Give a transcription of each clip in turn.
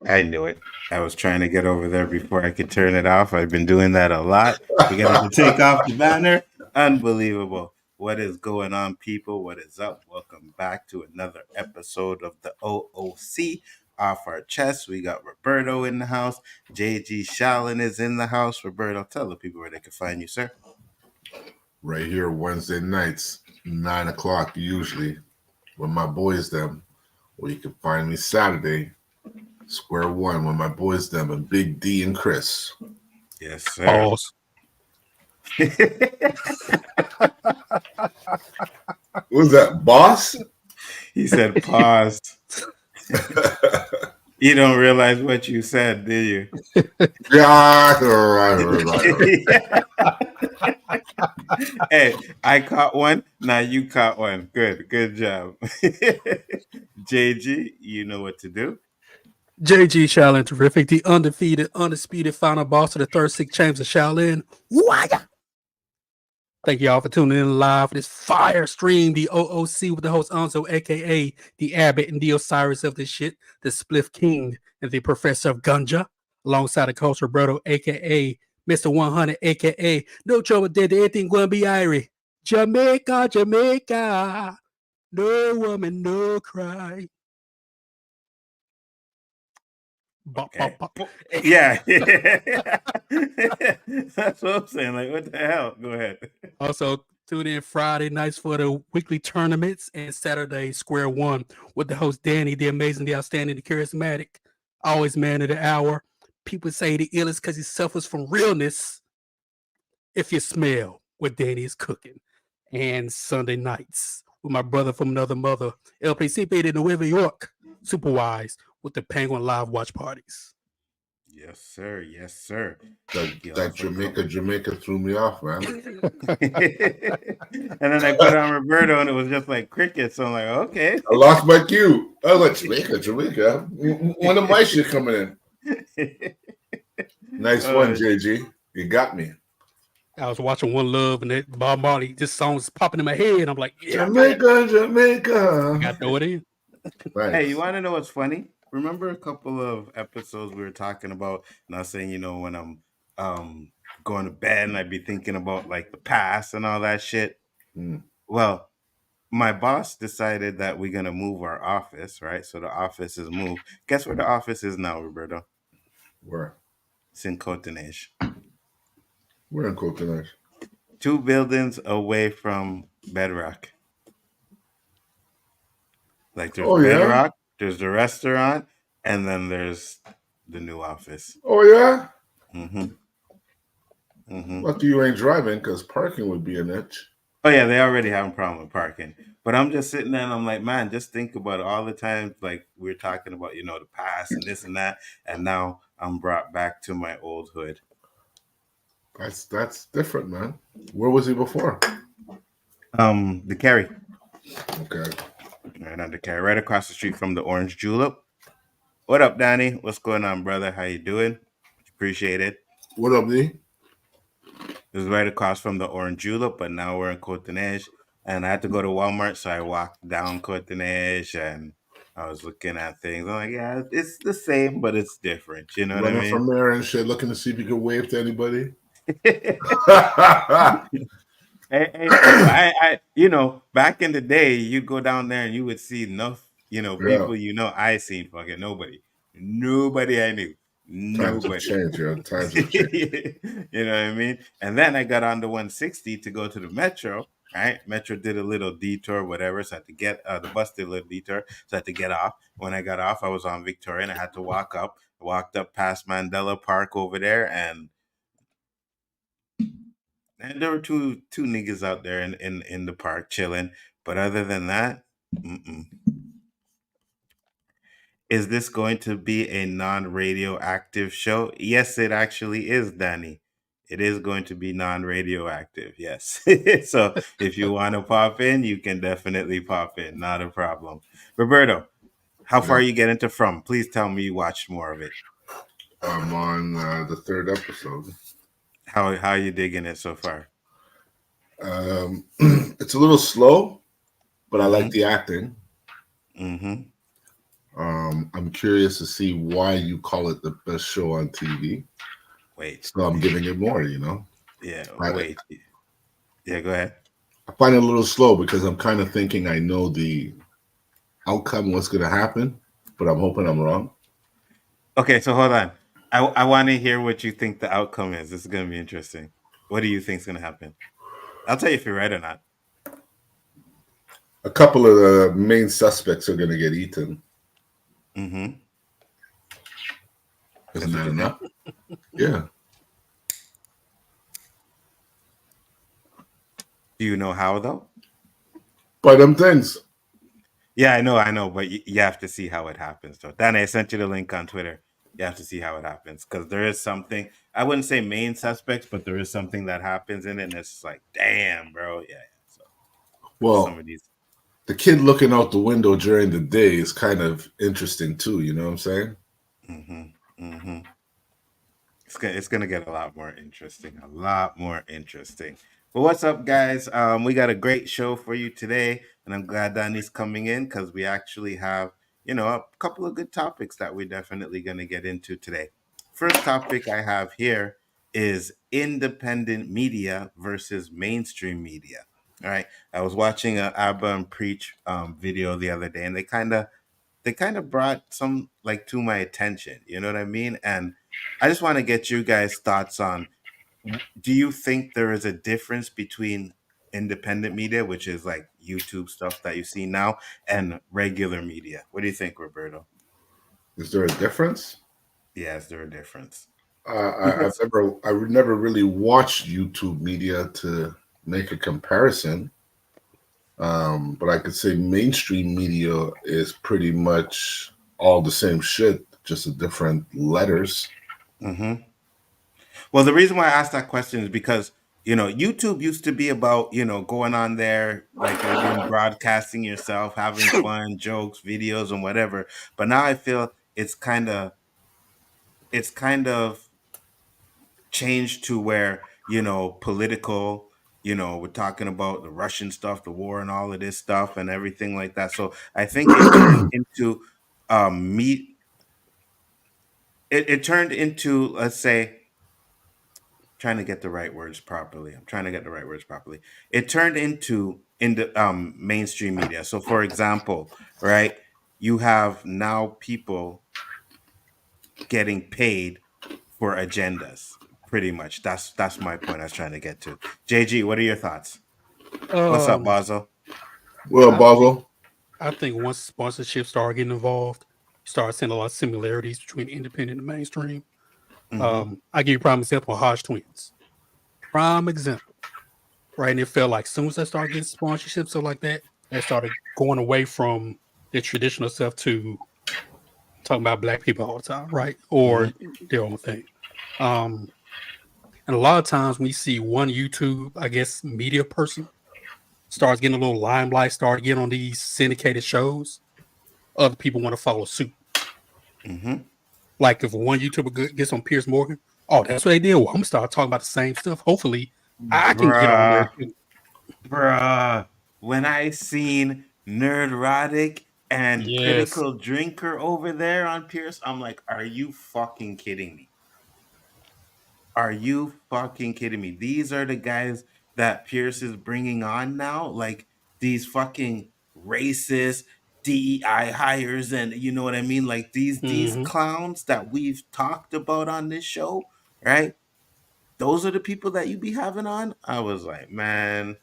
I knew it. I was trying to get over there before I could turn it off. I've been doing that a lot. Forgetting to take off the banner. Unbelievable. What is going on, people? What is up? Welcome back to another episode of the OOC. Off our chest, we got Roberto in the house. JG Shallon is in the house. Roberto, tell the people where they can find you, sir. Right here, Wednesday nights, 9 o'clock usually, with my boys them. Or you can find me Saturday, Square One, with my boys them and Big D and Chris. Yes, sir. Pause. Who's that, boss? He said pause. You don't realize what you said, do you? Yeah, right. Hey, I caught one. Now you caught one. Good job. JG, you know what to do. JG Shaolin Terrific, the undefeated, undisputed final boss of the 36 Chambers of Shaolin. Waya! Thank y'all for tuning in live for this fire stream, the OOC with the host Nzo, aka the Abbott and the Osiris of this shit, the Spliff King and the Professor of Gunja, alongside the coach Roberto, aka Mr. 100, aka No Trouble Dead, anything gonna be Irie. Jamaica, Jamaica, no woman, no cry. Bop, Okay. bop, bop. Yeah. That's what I'm saying. Like, what the hell? Go ahead. Also, tune in Friday nights for the weekly tournaments and Saturday Square One with the host Danny, the amazing, the outstanding, the charismatic, always man of the hour. People say the illest because he suffers from realness. If you smell what Danny is cooking, and Sunday nights with my brother from another mother, LPCP in New York, Superwise with the Penguin Live watch parties. Yes, sir. Yes, sir. That Jamaica threw me off, man. And then I put on Roberto, and it was just like crickets. So I'm like, okay. I lost my cue. I was like, Jamaica. When of my shit coming in? Nice one, JG. You got me. I was watching One Love and that Bob Marley, this song was popping in my head. I'm like, yeah, Jamaica. I got to throw it in. Nice. Hey, you want to know what's funny? Remember a couple of episodes we were talking about, and I was saying, when I'm going to bed and I'd be thinking about like the past and all that shit. Well, my boss decided that we're gonna move our office, right? So the office is moved. Guess where the office is now, Roberto? Where? It's in Cotonage. We're in Cotonage. 2 buildings away from Bedrock. Like there's Bedrock, there's the restaurant, and then there's the new office. Oh yeah. Lucky you ain't driving, because parking would be an itch. Oh yeah, they already have a problem with parking. But I'm just sitting there and I'm like, man, just think about it. All the times like we're talking about, the past and this and that, and now I'm brought back to my old hood. That's different, man. Where was he before? The Kerry. Okay. Right on the Kerry, right across the street from the Orange Julep. What up, Danny? What's going on, brother? How you doing? Appreciate it. What up, D? It was right across from the Orange Julep, but now we're in Cotonage. And I had to go to Walmart, so I walked down Cotonage and I was looking at things. I'm like, yeah, it's the same, but it's different. You know what I mean? From there and shit, looking to see if you could wave to anybody. I back in the day, you'd go down there and you would see enough, people. I seen fucking nobody I knew. Times have changed, Times have changed. You know what I mean? And then I got on the 160 to go to the Metro. Right? Metro did a little detour, whatever. So I had to get the bus did a little detour. So I had to get off. When I got off, I was on Victoria and I had to walk up. I walked up past Mandela Park over there, and there were two niggas out there in the park chilling. But other than that, Is this going to be a non-radioactive show? Yes, it actually is, Danny. it is going to be non-radioactive. Yes. So if you want to pop in, you can definitely pop in. Not a problem. Roberto, how far Yeah. you get into From? Please tell me you watched more of it. I'm on the third episode. How are you digging it so far? It's a little slow, but I like Mm-hmm. the acting. Mm-hmm. I'm curious to see why you call it the best show on TV. Wait. So I'm giving it more, you know. Yeah, I, wait. Yeah, go ahead. I find it a little slow because I'm kind of thinking I know the outcome, what's going to happen, but I'm hoping I'm wrong. Okay, so hold on. I want to hear what you think the outcome is. This is going to be interesting. What do you think is going to happen? I'll tell you if you're right or not. A couple of the main suspects are going to get eaten. Mm-hmm. Isn't That's what that you think? enough? Yeah. Do you know how though? By them things. Yeah, I know, but you have to see how it happens. Though, Danny, I sent you the link on Twitter. You have to see how it happens because there is something. I wouldn't say main suspects, but there is something that happens in it, and it's like, damn, bro, yeah. So some Well, of these. the kid looking out the window during the day is kind of interesting too. You know what I'm saying? Mm-hmm. Mm-hmm. It's gonna get a lot more interesting, a lot more interesting. But what's up, guys? We got a great show for you today, and I'm glad Danny's coming in because we actually have, a couple of good topics that we're definitely gonna get into today. First topic I have here is independent media versus mainstream media. All right, I was watching a Abba and Preach video the other day, and they kind of brought some like to my attention. You know what I mean? And I just want to get you guys' thoughts on do you think there is a difference between independent media, which is like YouTube stuff that you see now, and regular media? What do you think, Roberto? Is there a difference? Yeah, is there a difference? I've never really watched YouTube media to make a comparison. But I could say mainstream media is pretty much all the same shit, just a different letters. Hmm. Well, the reason why I asked that question is because YouTube used to be about going on there like you're doing broadcasting yourself, having fun, jokes, videos, and whatever. But now I feel it's kind of changed to where political. We're talking about the Russian stuff, the war, and all of this stuff, and everything like that. So I think it turned into meet. It turned into, let's say, trying to get the right words properly. I'm trying to get the right words properly. It turned in the mainstream media. So, for example, right, you have now people getting paid for agendas. Pretty much. That's my point I was trying to get to. JG, what are your thoughts? What's up, Um, Basil? Well, I think Basel, I think once sponsorship start getting involved, you start seeing a lot of similarities between independent and mainstream. Mm-hmm. I give you a prime example: Hodge twins. Prime example, right? And it felt like as soon as they started getting sponsorships, so like that, they started going away from the traditional stuff to talking about black people all the time, right? Or Mm-hmm. their own thing. Um, and a lot of times we see one YouTube, I guess, media person starts getting a little limelight, start getting on these syndicated shows, other people want to follow suit. Mm-hmm. Like if one YouTuber gets on Pierce Morgan, oh, that's what they did. Well, I'm gonna start talking about the same stuff. Hopefully, I can get on there Bruh. too. Bruh. When I seen Nerdrotic and Yes. Critical Drinker over there on Pierce, I'm like, are you fucking kidding me? Are you fucking kidding me? These are the guys that Pierce is bringing on now. Like these fucking racist DEI hires, and you know what I mean? Like these Hmm. clowns that we've talked about on this show, right? Those are the people that you be having on. I was like, man,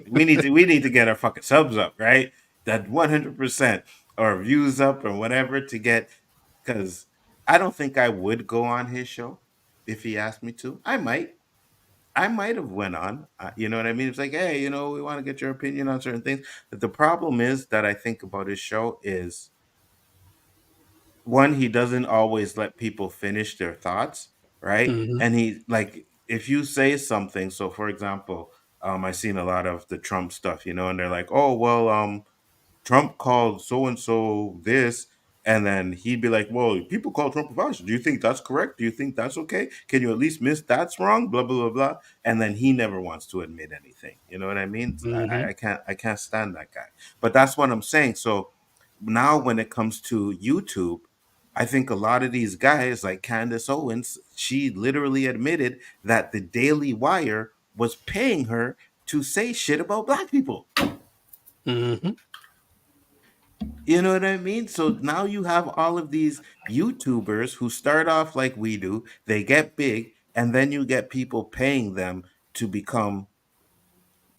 we need to get our fucking subs up, right? That 100% or views up or whatever to get, because I don't think I would go on his show if he asked me to. I might have went on. You know what I mean? It's like, hey, we want to get your opinion on certain things. But the problem is that I think about his show is one, he doesn't always let people finish their thoughts, right? Hmm. And he like if you say something, so for example, I've seen a lot of the Trump stuff, and they're like, oh well, Trump called so and so this, and then he'd be like, "Well, people call Trump a fascist. Do you think that's correct? Do you think that's okay? Can you at least miss that's wrong?" Blah blah blah blah. And then he never wants to admit anything. You know what I mean? Hmm. I can't stand that guy. But that's what I'm saying. So now, when it comes to YouTube, I think a lot of these guys, like Candace Owens, she literally admitted that the Daily Wire was paying her to say shit about black people. Hmm. You know what I mean? So now you have all of these YouTubers who start off like we do, they get big, and then you get people paying them to become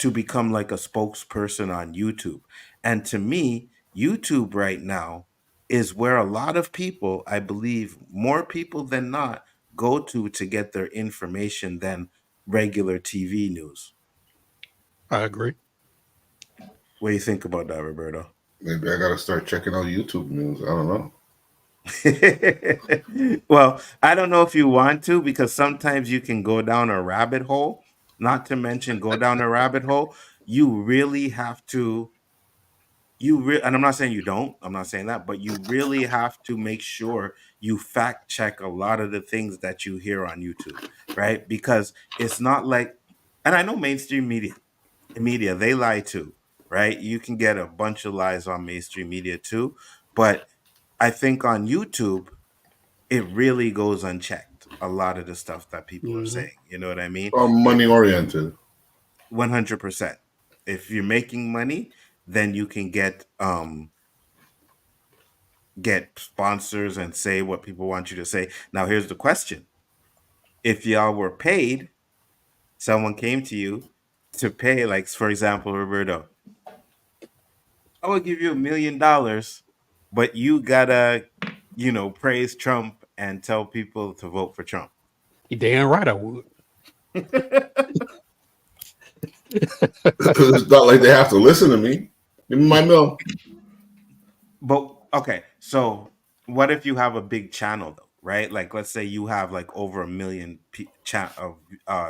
like a spokesperson on YouTube. And to me, YouTube right now is where a lot of people, I believe more people than not, go to get their information than regular TV news. I agree. What do you think about that, Roberto? Maybe I gotta start checking out YouTube news. I don't know. Well, I don't know if you want to because sometimes you can go down a rabbit hole. Not to mention go down a rabbit hole. You really have to. And I'm not saying you don't. I'm not saying that, but you really have to make sure you fact check a lot of the things that you hear on YouTube, right? Because it's not like, and I know mainstream media they lie too, right? You can get a bunch of lies on mainstream media too, but I think on YouTube it really goes unchecked. A lot of the stuff that people are Hmm. saying, you know what I mean? Money oriented. 100%. If you're making money, then you can get sponsors and say what people want you to say. Now, here's the question: if y'all were paid, someone came to you to pay, like for example, Roberto, I will give you $1 million, but you gotta, praise Trump and tell people to vote for Trump. You damn right I would. It's not like they have to listen to me. Give me my mill. But okay, so what if you have a big channel though, right? Like let's say you have like over a million of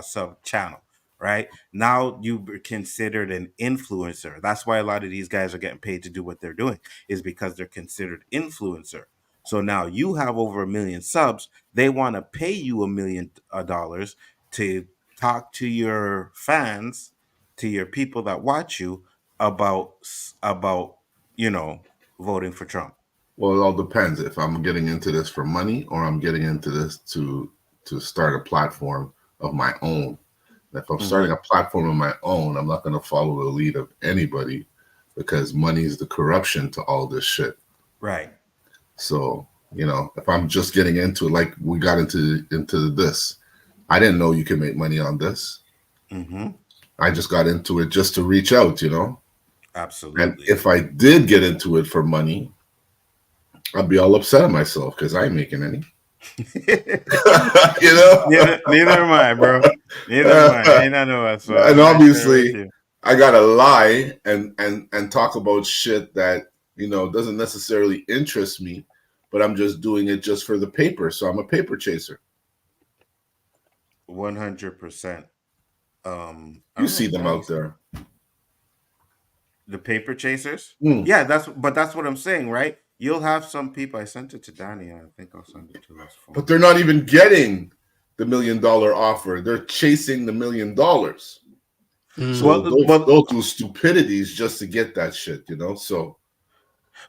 sub channel, right? Now you're considered an influencer. That's why a lot of these guys are getting paid to do what they're doing is because they're considered influencer. So now you have over a million subs. They want to pay you $1 million to talk to your fans, to your people that watch you about you know voting for Trump. Well, it all depends if I'm getting into this for money or I'm getting into this to start a platform of my own. If I'm starting Hmm. a platform of my own, I'm not going to follow the lead of anybody because money is the corruption to all this shit. Right. So, if I'm just getting into it, like we got into this, I didn't know you could make money on this. Hmm. I just got into it just to reach out. And Absolutely. if I did get into it for money, I'd be all upset at myself because I ain't making any. you know? Neither am I, bro. Neither am I. Ain't none of us. So And I'm right there with obviously you. I gotta lie and talk about shit that doesn't necessarily interest me, but I'm just doing it just for the paper. So I'm a paper chaser. 100%. I You don't know see if them out Danny's there. the paper chasers. Mm. Yeah, that's what I'm saying, right? You'll have some people. I sent it to Danny. I think I'll send it to his But phone. they're not even getting the $1 million offer. They're chasing the $1 million. Hmm. So Well, those well, those do stupidities just to get that shit. So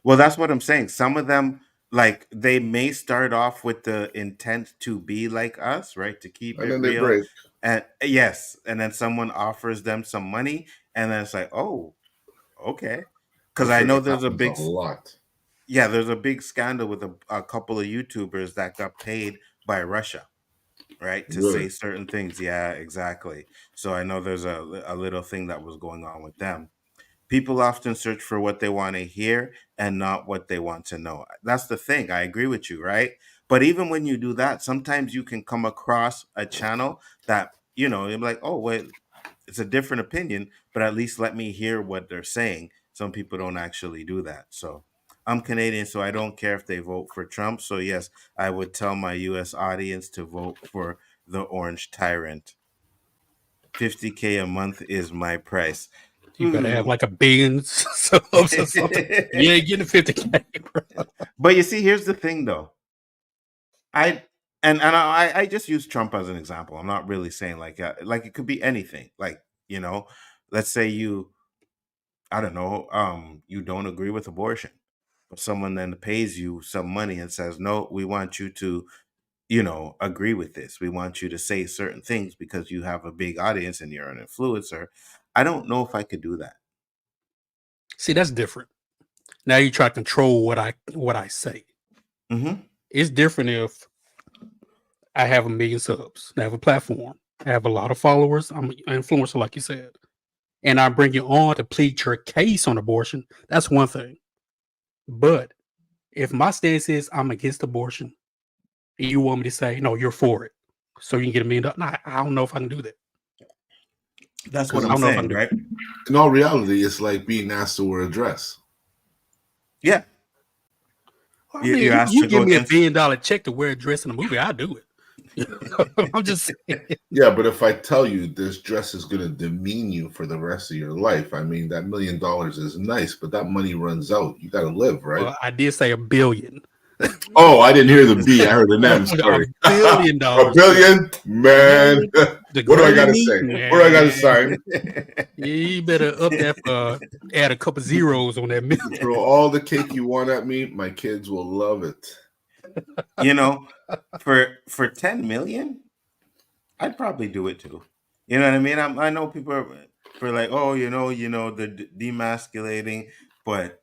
well. That's what I'm saying. Some of them, like, they may start off with the intent to be like us, right? To keep and it then they real, break. and yes, and then someone offers them some money, and then it's like, oh, okay. I'm Because I sure know that there's a happens a big, lot. yeah, there's a big scandal with a couple of YouTubers that got paid by Russia, right, to Really. say certain things. Yeah, exactly. So I know there's a little thing that was going on with them. People often search for what they want to hear and not what they want to know. That's the thing. I agree with you, right? But even when you do that, sometimes you can come across a channel that, you're like, oh, wait, it's a different opinion, but at least let me hear what they're saying. Some people don't actually do that. So I'm Canadian, so I don't care if they vote for Trump. So yes, I would tell my U.S. audience to vote for the Orange Tyrant. $50K a month is my price. You better have like a billion subs or something. You ain't getting 50K, bro. But you see, here's the thing, though. I just use Trump as an example. I'm not really saying like it could be anything. Like, let's say I don't know, you don't agree with abortion, but someone then pays you some money and says, no, we want you to, agree with this. We want you to say certain things because you have a big audience and you're an influencer. I don't know if I could do that. See, that's different. Now you try to control what I say. Mm-hmm. It's different if I have 1 million subs, I have a platform, I have a lot of followers, I'm an influencer, like you said, and I bring you on to plead your case on abortion. That's one thing. But if my stance is I'm against abortion, and you want me to say no, you're for it, so you can get $1 million, I don't know if I can do that. That's what I I'm don't know if I saying, can do right? In all reality, it's like being asked to wear a dress. Yeah. I mean, You're asked you to give go me against. $1 billion check to wear a dress in a movie, I'll do it. I'm just saying. Yeah, but if I tell you this dress is going to demean you for the rest of your life, I mean, that $1 million is nice, but that money runs out. You got to live, right? Well, I did say $1 billion. Oh, I didn't hear the B. I heard an M. Sorry. $1 billion. $1 billion? Man. The What do I got to Grammy, say? man. What do I got to sign? You better up that add a couple zeros on that million. Throw all the cake you want at me. My kids will love it. For 10 million, I'd probably do it too. You know what I mean? I know people are like, oh, the demasculating, but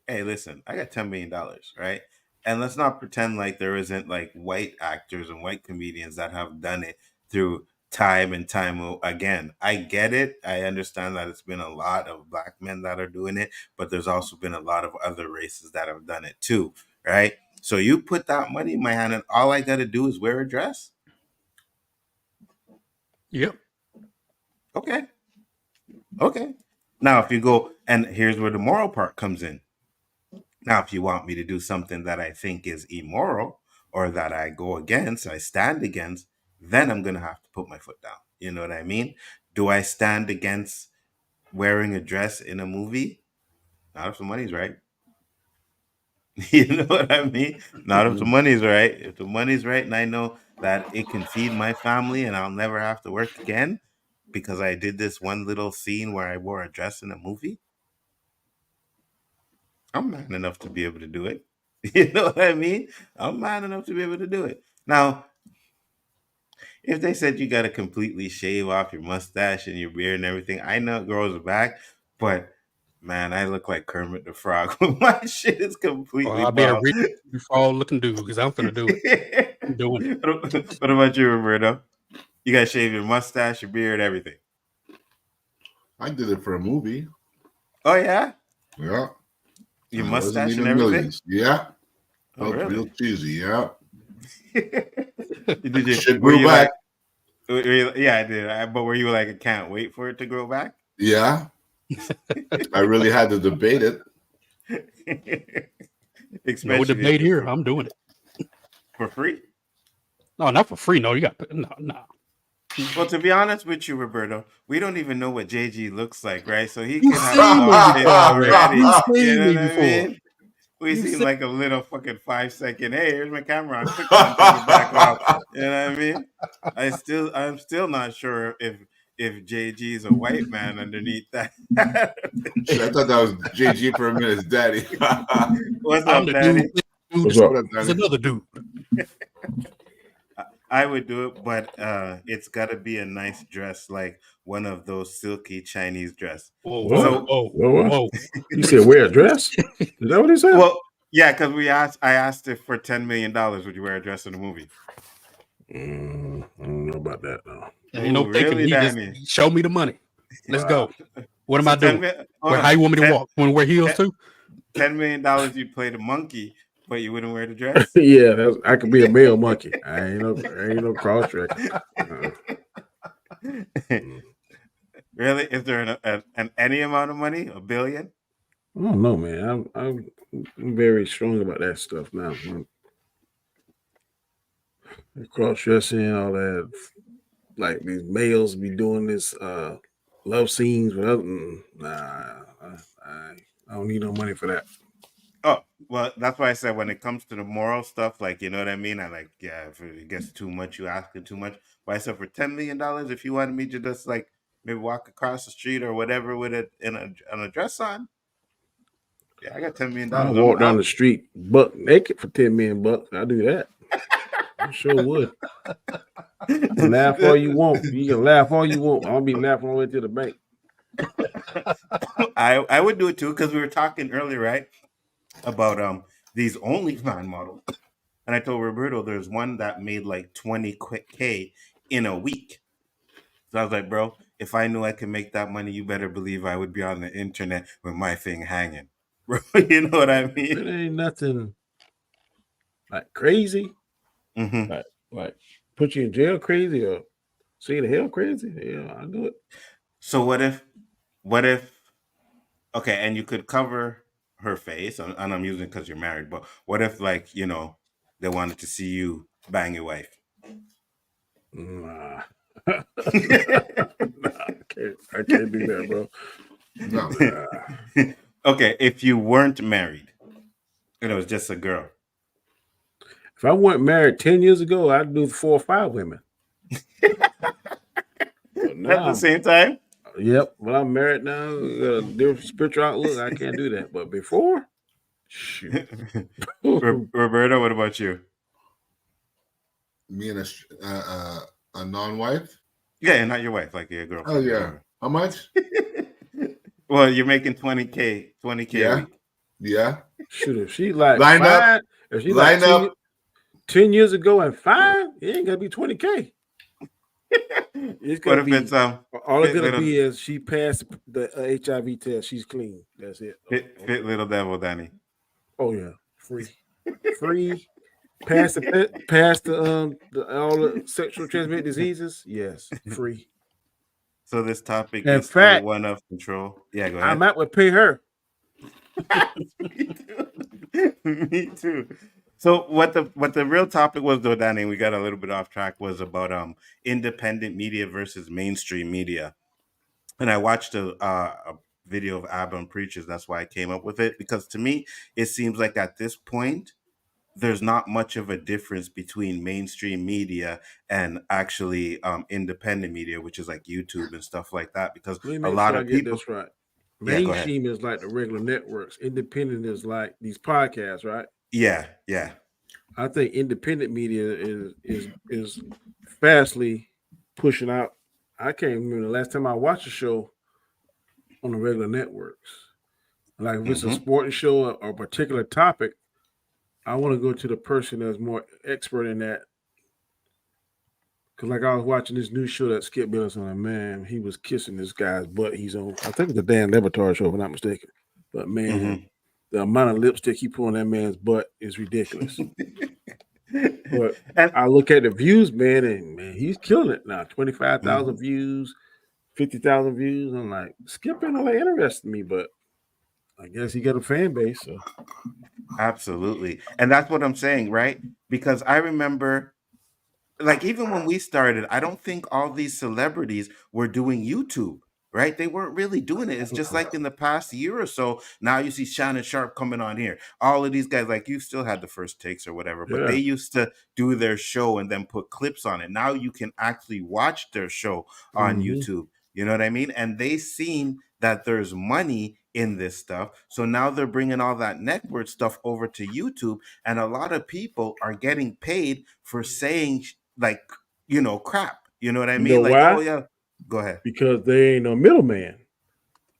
hey, listen, I got $10 million, right? And let's not pretend like there isn't like white actors and white comedians that have done it through time and time again. I get it. I understand that it's been a lot of black men that are doing it, but there's also been a lot of other races that have done it too, right? So you put that money in my hand, and all I got to do is wear a dress. Yep. Okay. Okay. Now, if you go, and here's where the moral part comes in. Now, if you want me to do something that I think is immoral or that I go against, I stand against, then I'm going to have to put my foot down. You know what I mean? Do I stand against wearing a dress in a movie? Not if the money's right. You know what I mean? Not if the money's right. If the money's right and I know that it can feed my family and I'll never have to work again because I did this one little scene where I wore a dress in a movie, I'm man enough to be able to do it. You know what I mean? I'm man enough to be able to do it. Now, if they said you got to completely shave off your mustache and your beard and everything, I know it grows back, but man, I look like Kermit the Frog. My shit is completely I'll be a bald. rich frog looking dude because I'm finna do it. I'm doing it. What about you, Roberto? You got to shave your mustache, your beard, everything. I did it for a movie. Oh, yeah? Yeah. Your And it wasn't mustache and even everything? millions. Yeah. Oh, Felt really? real cheesy. Yeah. Did you? Shit Were grew you back. yeah, I did. But were you like, I can't wait for it to grow back? Yeah. I really had to debate it. No debate here. I'm doing it for free. No, not for free. No, you got no. Well, to be honest with you, Roberto, we don't even know what JG looks like, right? So he can have seen me some shit before, already. You You seen know me what I before. mean? We You seem seen- like a little fucking 5-second. Hey, here's my camera. Click on, take it back off. You know what I mean? I'm still not sure if JG is a white man underneath that. Shit, I thought that was JG for a minute. It's Daddy. What's I'm up, the Daddy? dude. What's up? There's another dude. I would do it, but it's got to be a nice dress, like one of those silky Chinese dress. Whoa, What? So, whoa. You said wear a dress? Is that what he said? well, yeah, because I asked if for $10 million, would you wear a dress in the movie? I don't know about that though. Ain't no Ooh, thinking. really, He just Danny? show me the money. Let's go. What am So I doing? How you want me to walk? Want to wear heels too? $10 million, you'd play the monkey, but you wouldn't wear the dress? Yeah, I could be a male monkey. I ain't no cross dresser. Really? Is there an any amount of money? $1 billion? I don't know, man. I'm very strong about that stuff now. Cross dressing, all that. Like these males be doing this love scenes with other. I don't need no money for that. Oh, well, that's why I said when it comes to the moral stuff, like, you know what I mean? I like, yeah, if it gets too much, you asking too much. But I said for $10 million, if you wanted me to just like maybe walk across the street or whatever with it in a dress on, yeah, I got I $10 million. I'm walk down out. the street buck naked for $10 million. I do that. I sure would. Laugh all you want. You can laugh all you want. I'll be laughing all the way to the bank. I would do it too because we were talking earlier, right, about these OnlyFans models, and I told Roberto there's one that made like 20K in a week. So I was like, bro, if I knew I could make that money, you better believe I would be on the internet with my thing hanging, bro. You know what I It mean? ain't nothing like crazy. Hmm. Like put you in jail crazy or see the hell crazy. Yeah, I do it. So what if, okay, and you could cover her face, and I'm using because you're married, but what if, like, they wanted to see you bang your wife? Nah. Nah, I can't do that, bro. No. Nah. Okay, if you weren't married and it was just a girl. If I weren't married 10 years ago, I'd do 4 or 5 women. But At the now, same time? yep, when I'm married now, got a different spiritual outlook. I can't do that. But before, shoot. Roberta, what about you? Me and a non-wife. Yeah, not your wife, like your Oh girlfriend. yeah. How much? Well, you're making 20K a Yeah. week. Yeah. Shoot, if she like Line up. fine, if she like Line 10, up. 10 years ago and fine, it ain't gonna be 20K. It's What gonna if it's be all it's fit gonna little be is she passed the HIV test. She's clean. That's it. fit little devil, Danny? Oh yeah, free. Pass the all the sexual transmitted diseases. Yes, free. So this topic In is still fact, one of control. Yeah, go I ahead. might would pay her. Me too. Me too. So what the real topic was, though, Danny, we got a little bit off track, was about independent media versus mainstream media. And I watched a video of Abba Preachers. That's why I came up with it, because to me it seems like at this point there's not much of a difference between mainstream media and actually independent media, which is like YouTube and stuff like that. Because Let me a make lot sure I of get people, this right. yeah, go ahead. Mainstream is like the regular networks. Independent is like these podcasts, right? Yeah. I think independent media is fastly pushing out. I can't remember the last time I watched a show on the regular networks. Like if it's a Hmm. sporting show or a particular topic, I want to go to the person that's more expert in that. Cause like I was watching this new show that Skip Bayless on, and man, he was kissing this guy's butt. He's on, I think it's a Dan Lebatard show, if I'm not mistaken. But man, Hmm. the amount of lipstick he put on that man's butt is ridiculous. But And I look at the views, man, and man, he's killing it now. 25,000 mhm. views, 50,000 views. I'm like, Skip ain't all that interested in me, but I guess he got a fan base. So Absolutely. And that's what I'm saying, right? Because I remember, like, even when we started, I don't think all these celebrities were doing YouTube, right? They weren't really doing it. It's just like in the past year or so. Now you see Shannon Sharp coming on here. All of these guys, like, you still had the first takes or whatever, but they yeah. used to do their show and then put clips on it. Now you can actually watch their show on Mm-hmm. YouTube. You know what I mean? And they seen that there's money in this stuff. So now they're bringing all that network stuff over to YouTube. And a lot of people are getting paid for saying like, crap. You know what I You know mean? Like, oh why? yeah, go ahead. Because they ain't no middleman.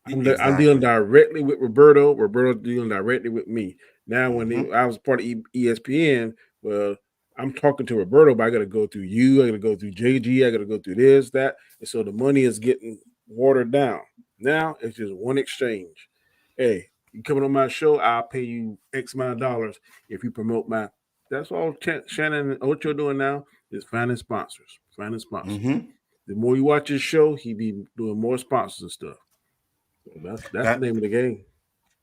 I'm dealing Exactly. directly with Roberto. Roberto dealing directly with me. Now, when Hmm. I was part of ESPN, well, I'm talking to Roberto, but I got to go through you. I got to go through JG. I got to go through this, that, and so the money is getting watered down. Now it's just one exchange. Hey, you coming on my show? I'll pay you X amount of dollars if you promote my. That's all Shannon and Ocho doing now is finding sponsors. Finding sponsors. Hmm. The more you watch his show, he be doing more sponsors and stuff. So that's the That name of the game.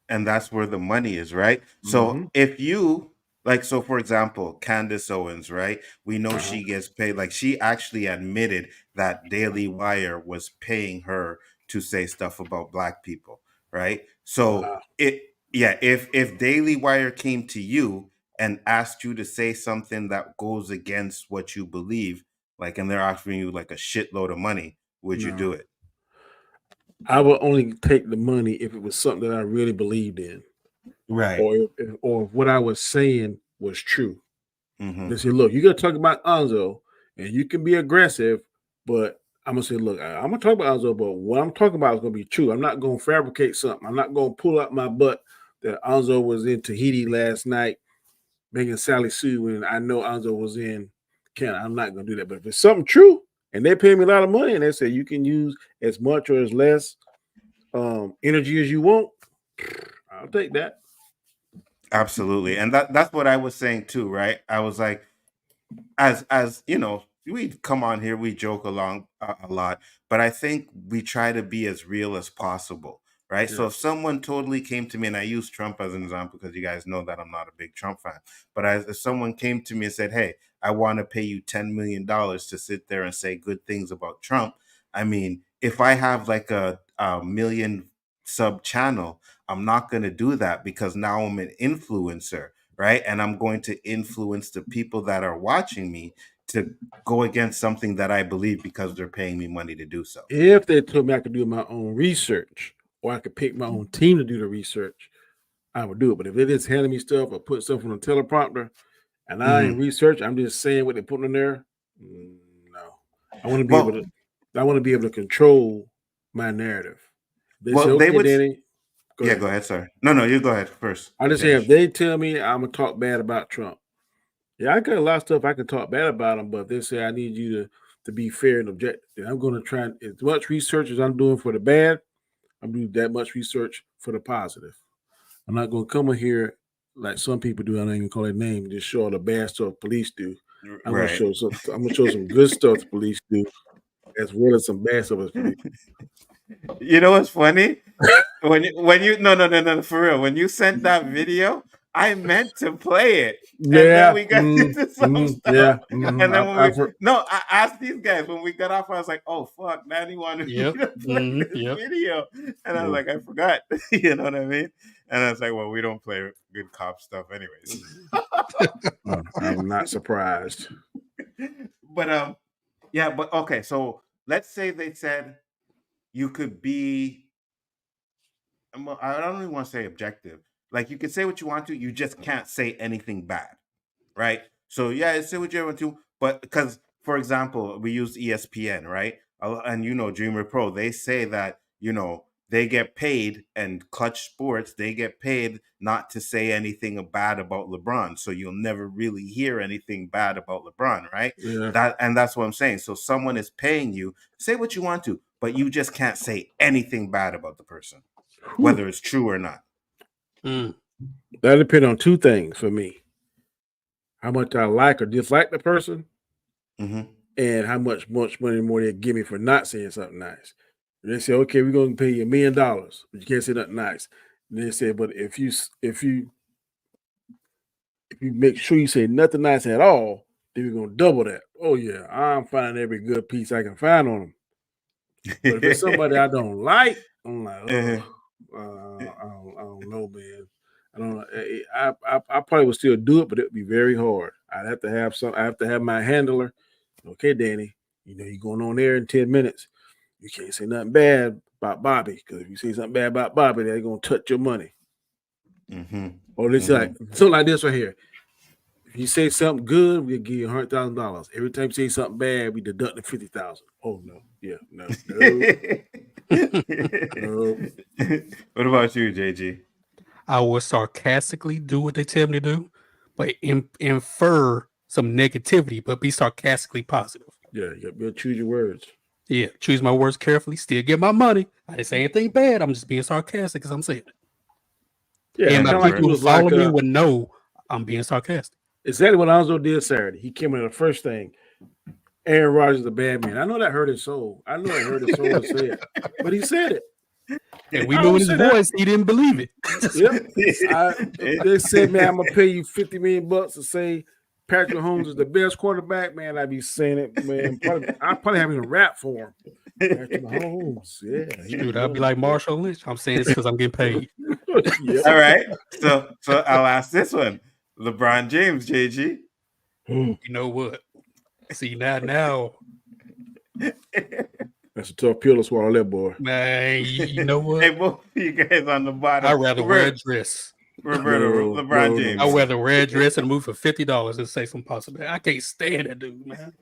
and that's where the money is, right? So if you like, so for example, Candace Owens, right? We know she gets paid. Like she actually admitted that Daily Wire was paying her to say stuff about black people, right? So Wow. if Daily Wire came to you and asked you to say something that goes against what you believe, like, and they're offering you like a shitload of money, would you No. do it? I would only take the money if it was something that I really believed in, Right. or if what I was saying was true. Mm-hmm. They say, look, you got to talk about Nzo, and you can be aggressive, but I'm gonna say, look, I'm gonna talk about Nzo, but what I'm talking about is gonna be true. I'm not gonna fabricate something. I'm not gonna pull out my butt that Nzo was in Tahiti last night making Sally Sue, and I know Nzo was in Canada. I'm not gonna do that. But if it's something true, and they pay me a lot of money, and they say you can use as much or as less energy as you want, I'll take that. Absolutely. And that's what I was saying too, right? I was like, as you know, we come on here, we joke along a lot, but I think we try to be as real as possible, right? So Yeah. if someone totally came to me, and I use Trump as an example because you guys know that I'm not a big Trump fan, but if someone came to me and said, hey, I want to pay you $10 million to sit there and say good things about Trump, I mean, if I have like a million sub channel, I'm not going to do that because now I'm an influencer, right? And I'm going to influence the people that are watching me to go against something that I believe because they're paying me money to do so. If they told me I could do my own research, or I could pick my own team to do the research, I would do it. But if they just handed me stuff or put stuff on a teleprompter and I ain't Mhm. research, I'm just saying what they put in there. No, I want to be able Well, to. I want to be able to control my narrative. They say, they okay, would. Danny, go Yeah, ahead. go ahead, sir. No, you go ahead first. I just say if Finish. they tell me I'm gonna talk bad about Trump, yeah, I got a lot of stuff I can talk bad about him. But if they say I need you to be fair and objective, then I'm going to try as much research as I'm doing for the bad. I'm doing that much research for the positive. I'm not going to come in here like some people do. I don't even call their name. Just show all the bad stuff police do. I'm going to Right. show some. I'm going to show some good stuff the police do, as well as some bad stuff as police. You know what's funny? When you no, for real, when you sent that video, I meant to play it, and then Yeah, we got into some stuff, yeah. and then when I've we heard. no, I asked these guys when we got off, I was like, oh fuck, Danny wanted me Yep. to play this Yep. video, and I was Yeah. like, I forgot. You know what I mean? And I was like, well, we don't play good cop stuff anyways. I'm not surprised. But yeah, but okay, so let's say they said you could be, well, I don't even want to say objective. Like you can say what you want to, you just can't say anything bad, right? So yeah, say what you want to, but because for example, we use ESPN, right? And you know, Dreamer Pro, they say that they get paid, and Clutch Sports, they get paid not to say anything bad about LeBron, so you'll never really hear anything bad about LeBron, right? Yeah. That's what I'm saying. So someone is paying you, say what you want to, but you just can't say anything bad about the person, Whew. whether it's true or not. Mm. That depends on two things for me: how much I like or dislike the person, Hmm. and how much money more they give me for not saying something nice. And they say, okay, we're going to pay you $1 million, but you can't say nothing nice. And they say, but if you make sure you say nothing nice at all, then we're going to double that. Oh yeah, I'm finding every good piece I can find on them. But if it's somebody I don't like, I'm like, oh, I don't know, man. I don't know. I probably would still do it, but it would be very hard. I have to have my handler. Okay, Danny, you're going on there in 10 minutes. You can't say nothing bad about Bobby, because if you say something bad about Bobby, they're gonna touch your money. Hmm. Or they say Hmm. like something like this right here. If you say something good, we'll give you $100,000. Every time you say something bad, we deduct $50,000. Oh no, yeah, no. What about you, JG? I will sarcastically do what they tell me to do, but infer some negativity, but be sarcastically positive. Yeah, you gotta choose your words. Yeah, choose my words carefully, still get my money. I didn't say anything bad. I'm just being sarcastic because I'm saying it. Yeah, And kind my of Thank you like very people you who was follow like me would know I'm being sarcastic. exactly what Alonzo did Saturday. He came in the first thing. Aaron Rodgers is a bad man. I know that hurt his soul. I know it hurt his soul to say it, but he said it. And we I knew in would his say that. voice he didn't believe it. Yep. If they said, man, I'm gonna pay you $50 million to say Patrick Mahomes is the best quarterback, man, I'd be saying it, man. I'd probably having a rap for him. Patrick Mahomes, yeah. Dude, I'd be like Marshall Lynch. I'm saying this because I'm getting paid. Yep. All right. So I'll ask this one. LeBron James, JG. You know what? See now, That's a tough pill to swallow, that boy. man. You know Hey, what? both of you guys on the bottom. I'd rather wear a dress. Roberto, LeBron James. I'd rather wear a dress and move for $50 and say some possible. I can't stand that dude, man.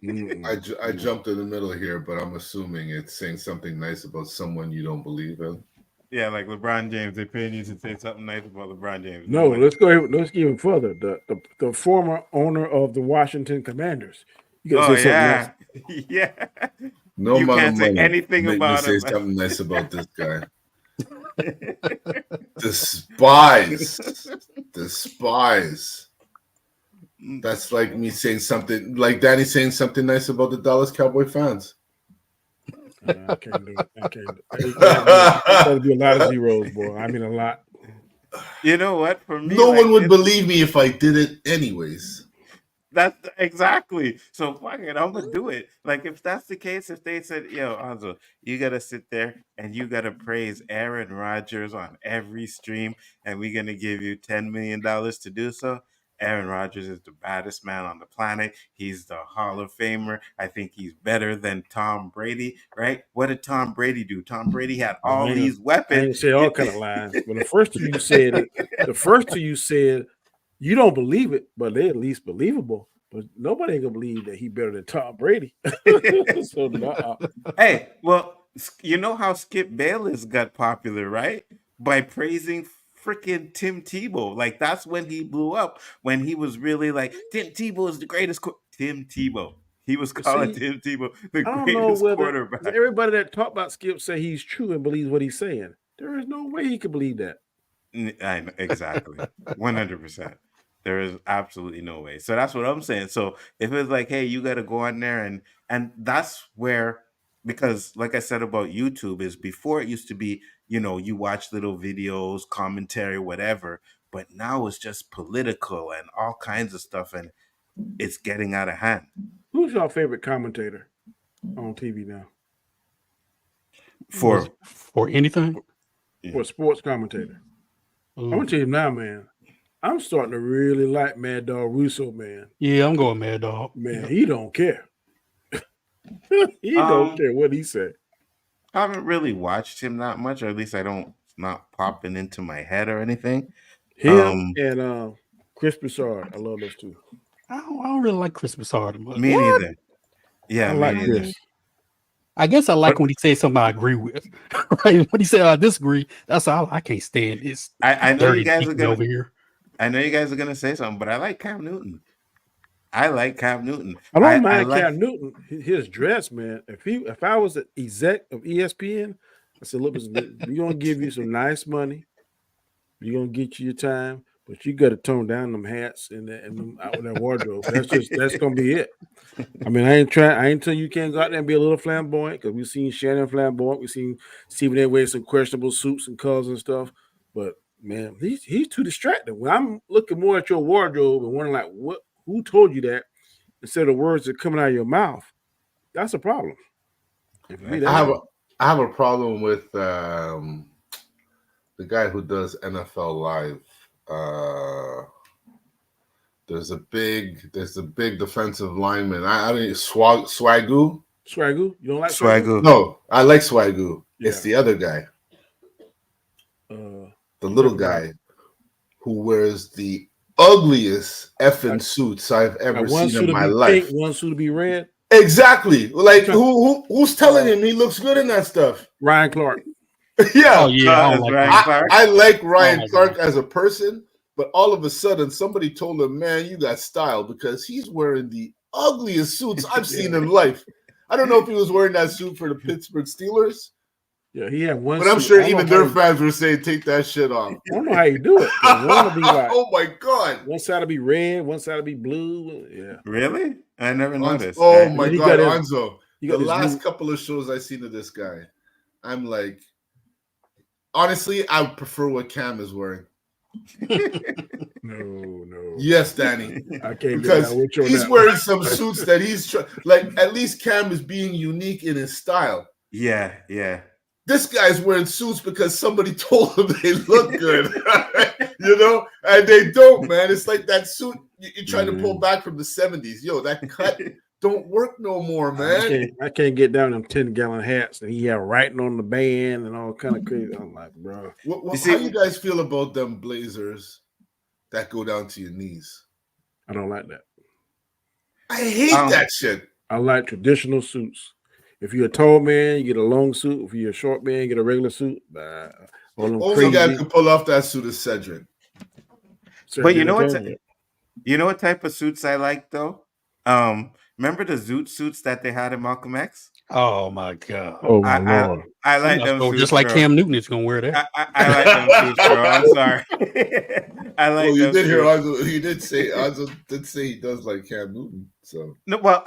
I jumped in the middle here, but I'm assuming it's saying something nice about someone you don't believe in. Yeah, like LeBron James. They're paying you to say something nice about LeBron James. No, let's go. Let's go even further. The former owner of the Washington Commanders. You gotta say something nice. Yeah. No, you can't say money. anything Make about me him. say something nice about this guy. Despise. That's like me saying something, like Danny saying something nice about the Dallas Cowboy fans. I can't do it. I can't. There'll be a lot of zeros, boy. I mean, a lot. You know what? For me, no one would believe me if I did it anyways. That's exactly. So fuck it, I'm gonna do it. Like if that's the case, if they said, "Yo, Anzo, you gotta sit there and you gotta praise Aaron Rodgers on every stream, and we're gonna give you $10 million to do so." Aaron Rodgers is the baddest man on the planet. He's the Hall of Famer. I think he's better than Tom Brady, right? What did Tom Brady do? Tom Brady had all these weapons. I didn't say all kind of lines. But the first two you said you don't believe it, but they're at least believable. But nobody ain't gonna believe that he better than Tom Brady. Hey, well, you know how Skip Bayless got popular, right? By praising freaking Tim Tebow. Like that's when he blew up. When he was really like, Tim Tebow is the greatest. Tim Tebow. He was calling Tim Tebow the greatest quarterback. Everybody that talk about Skip say he's true and believes what he's saying. There is no way he could believe that. I know, exactly, 100%. There is absolutely no way. So that's what I'm saying. So if it's like, hey, you got to go on there and that's where, because like I said about YouTube, is before it used to be, you watch little videos, commentary, whatever, but now it's just political and all kinds of stuff, and it's getting out of hand. Who's your favorite commentator on TV now? For anything? For a sports commentator. I'm gonna tell you now, man. I'm starting to really like Mad Dog Russo, man. Yeah, I'm going Mad Dog. Man, he don't care. He don't care what he said. I haven't really watched him that much, or at least it's not popping into my head or anything. Him and Chris Broussard. I love those two. I don't really like Chris Broussard much. Me neither. Yeah, I like Chris. I guess I like when he says something I agree with. Right? When he said I disagree, that's all. I can't stand this. I know you guys are gonna over here. I know you guys are gonna say something, but I like Cam Newton. I don't mind Cam Newton. His dress, man. If I was an exec of ESPN, I said, look, we're gonna give you some nice money. We're gonna get you your time, but you got to tone down them hats and that wardrobe. That's gonna be it. I mean, I ain't telling you can't go out there and be a little flamboyant, because we've seen Shannon flamboyant. We've seen Stephen A. wear some questionable suits and colors and stuff. But man, he's too distracted. When I'm looking more at your wardrobe and wondering like, who told you that, instead of the words that are coming out of your mouth, that's a problem. I have a problem with the guy who does NFL Live. There's a big defensive lineman. I don't Swagoo. Swagoo? You don't like Swagoo? No, I like Swagoo. Yeah. It's the other guy. The little guy who wears the ugliest effing suits I've ever seen in my life. One suit to be red. Exactly. Like who's telling him he looks good in that stuff? Ryan Clark. Yeah. Oh, yeah. I like Ryan Clark as a person, but all of a sudden somebody told him, man, you got style, because he's wearing the ugliest suits I've seen in life. I don't know if he was wearing that suit for the Pittsburgh Steelers. Yeah, he had one. But I'm sure even their fans were saying, take that shit off. I don't know how you do it. One be like, oh my God. One side will be red, one side will be blue. Yeah. Really? I never noticed. Oh my God, Nzo. The last couple of shows I seen of this guy, I'm like, honestly, I would prefer what Cam is wearing. No. Yes, Danny. I can't get Because down with you on he's that wearing one. some suits that like at least Cam is being unique in his style. Yeah. This guy's wearing suits because somebody told him they look good, you know, and they don't, man. It's like that suit you try to pull back from the 70s. Yo, that cut don't work no more, man. I can't get down them 10-gallon hats and he have writing on the band and all kind of crazy. I'm like, bro. How you guys feel about them blazers that go down to your knees? I don't like that. I hate that shit. I like traditional suits. If you're a tall man, you get a long suit. If you're a short man, you get a regular suit. Only guy who could pull off that suit is Cedric. But you know what type of suits I like though? Remember the zoot suits that they had in Malcolm X? Oh my god! Oh my lord! I like them suits, just like bro. Cam Newton is gonna wear that. I like them suits, bro. I'm sorry. I like. You them did hear suits. Anzo. He did say Anzo did say he does like Cam Newton. So No, well,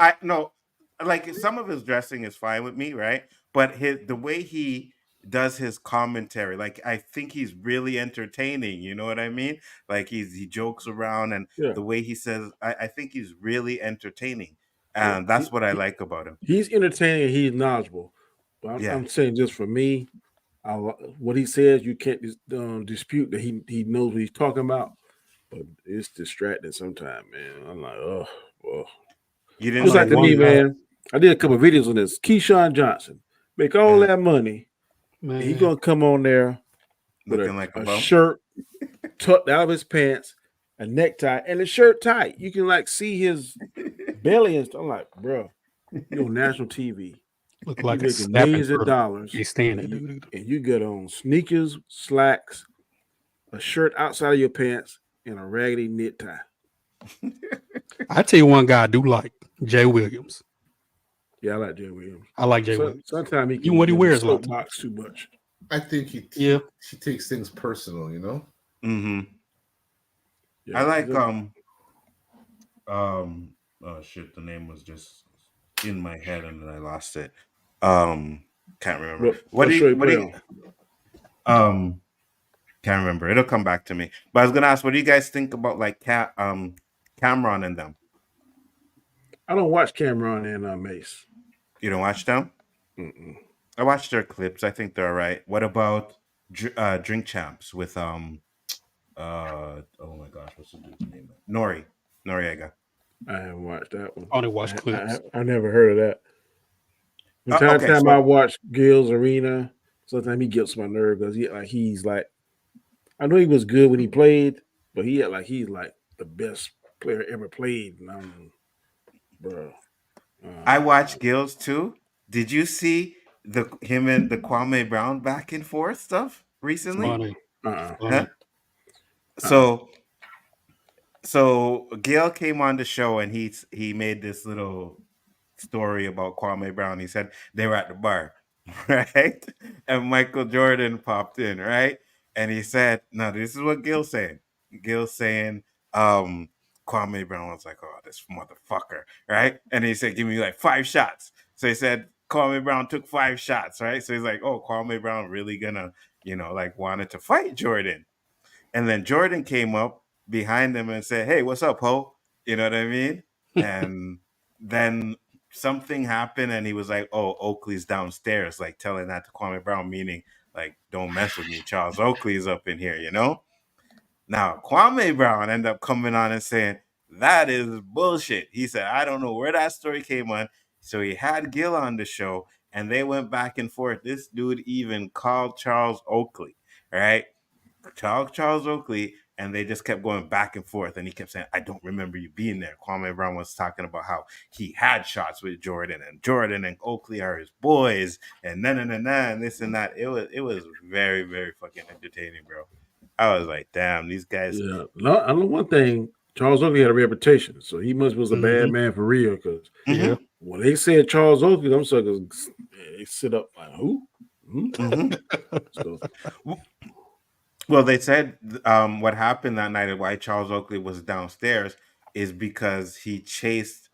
like some of his dressing is fine with me, right? But the way he does his commentary, like I think he's really entertaining. You know what I mean? Like he jokes around, and the way he says, I think he's really entertaining, and that's what I like about him. He's entertaining. And he's knowledgeable. But I'm saying just for me, what he says, you can't dispute that he knows what he's talking about. But it's distracting sometimes, man. I'm like, oh. You didn't just like to me, man. I did a couple of videos on this. Keyshawn Johnson make all that money. Man. He gonna come on there looking with like a shirt tucked out of his pants, a necktie, and the shirt tight. You can like see his belly and stuff. I'm like, bro, you're on national TV. Look like making millions of dollars. He's standing, and you get on sneakers, slacks, a shirt outside of your pants, and a raggedy knit tie. I tell you one guy I do like, Jay Williams. Yeah, I like Jay Williams. I like Jay Williams. Sometimes he can what he wears a box too much. I think he takes things personal, you know. Mm-hmm. Yeah, I like oh shit, the name was just in my head and then I lost it. Can't remember. Can't remember. It'll come back to me. But I was gonna ask, what do you guys think about like Cameron and them? I don't watch Cameron and Mace. You don't watch them? Mm-mm. I watched their clips. I think they're all right. What about Drink Champs with oh my gosh, what's the dude's name? Noriega. I haven't watched that one. I only watched clips. I never heard of that. From time I watch Gil's Arena, sometimes he gets my nerve because he's like, I know he was good when he played, but he's like the best player ever played. And bro. I watched Gil's too. Did you see him and the Kwame Brown back and forth stuff recently? Funny. So Gil came on the show and he made this little story about Kwame Brown. He said they were at the bar, right? And Michael Jordan popped in, right? And he said, "No, this is what Gil's saying." Gil's saying, Kwame Brown was like, "Oh, this motherfucker," right? And he said, "Give me like 5 shots." So he said Kwame Brown took 5 shots, right? So he's like, "Oh, Kwame Brown really gonna, like wanted to fight Jordan." And then Jordan came up behind him and said, "Hey, what's up, ho?" You know what I mean? And then something happened and he was like, "Oh, Oakley's downstairs," like telling that to Kwame Brown, meaning like, "Don't mess with me. Charles Oakley's up in here," you know? Now, Kwame Brown ended up coming on and saying, "That is bullshit." He said, "I don't know where that story came on." So he had Gil on the show and they went back and forth. This dude even called Charles Oakley, right? Charles Oakley, and they just kept going back and forth. And he kept saying, "I don't remember you being there." Kwame Brown was talking about how he had shots with Jordan and Oakley are his boys, and and this and that. It was very, very fucking entertaining, bro. I was like, damn, these guys. Yeah, no, I know one thing. Charles Oakley had a reputation, so he must was a bad man for real. Because when they said Charles Oakley, them suckers they sit up like who? Well, they said what happened that night and why Charles Oakley was downstairs is because he chased.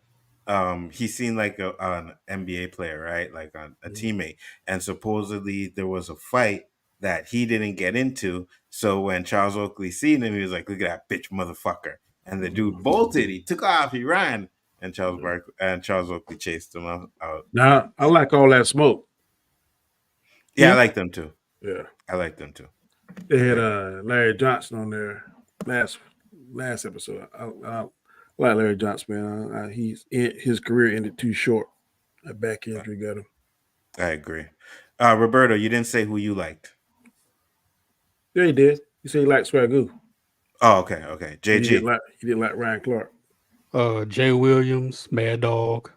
He seen like an NBA player, right? Like a teammate, and supposedly there was a fight that he didn't get into. So when Charles Oakley seen him, he was like, "Look at that bitch motherfucker!" And the dude bolted. He took off. He ran, and Charles Oakley chased him out. Now I like all that smoke. Yeah, I like them too. Yeah, I like them too. they had Larry Johnson on there last episode. I like Larry Johnson, man. His career ended too short. A back injury got him. I agree. Roberto, you didn't say who you liked. Yeah, he did. He said he liked Swagoo. Oh, okay. He JG. didn't like Ryan Clark. Jay Williams, Mad Dog.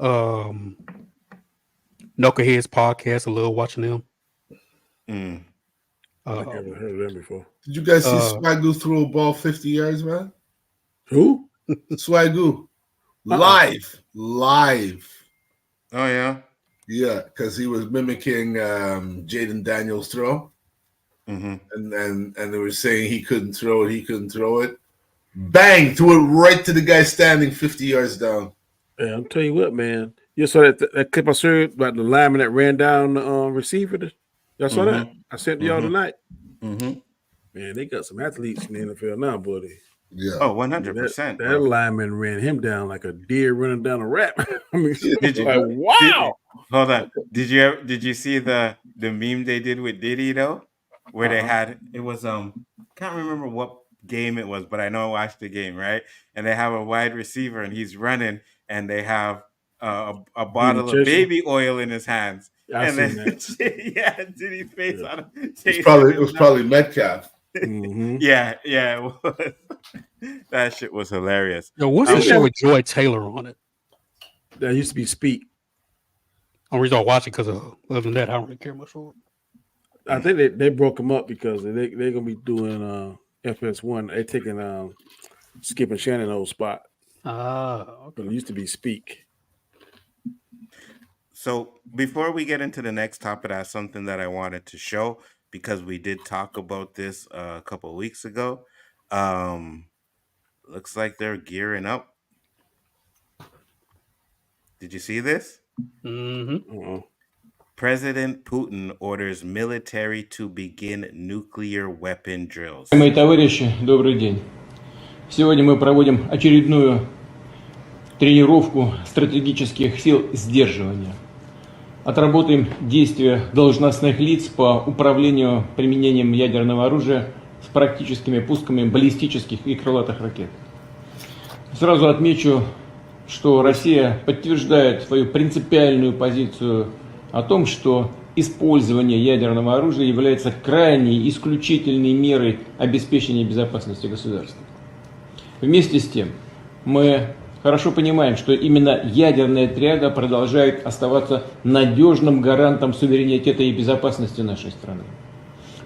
Knuckleheads podcast. I love watching them. I never heard of them before. Did you guys see Swagoo throw a ball 50 yards, man? Who? Swagoo. Live. Oh yeah. Yeah, because he was mimicking Jaden Daniels' throw. Mm-hmm. And they were saying he couldn't throw it. Bang! Threw it right to the guy standing 50 yards down. Yeah, I'll tell you what, man. You saw that clip I showed about the lineman that ran down the receiver? Y'all saw that? I sent to y'all tonight. Mm-hmm. Man, they got some athletes in the NFL now, buddy. Yeah. Oh, 100%. That lineman ran him down like a deer running down a rat. I mean, wow. Hold on. Did you see the meme they did with Diddy though? Where they had it was can't remember what game it was, but I know I watched the game, right? And they have a wide receiver and he's running and they have a bottle of baby oil in his hands. I've seen that. Yeah, Diddy's face on him. It was probably Metcalf. Mm-hmm. Yeah, it was. That shit was hilarious. Yo, what's the show with Joy Taylor on it? That used to be Speak. I'm reason I watch it because other than that, I don't really care much for it. I think they broke them up because they're gonna be doing FS1. They're taking Skip and Shannon old spot. Okay. But it used to be Speak. So before we get into the next topic, I have something that I wanted to show because we did talk about this a couple of weeks ago. Looks like they're gearing up. Did you see this? Mm-hmm. President Putin orders military to begin nuclear weapon drills. Мои товарищи, добрый день. Сегодня мы проводим очередную тренировку стратегических сил сдерживания. Отработаем действия должностных лиц по управлению применением ядерного оружия с практическими пусками баллистических и крылатых ракет. Сразу отмечу, что Россия подтверждает свою принципиальную позицию о том, что использование ядерного оружия является крайней исключительной мерой обеспечения безопасности государства. Вместе с тем, мы хорошо понимаем, что именно ядерная триада продолжает оставаться надежным гарантом суверенитета и безопасности нашей страны.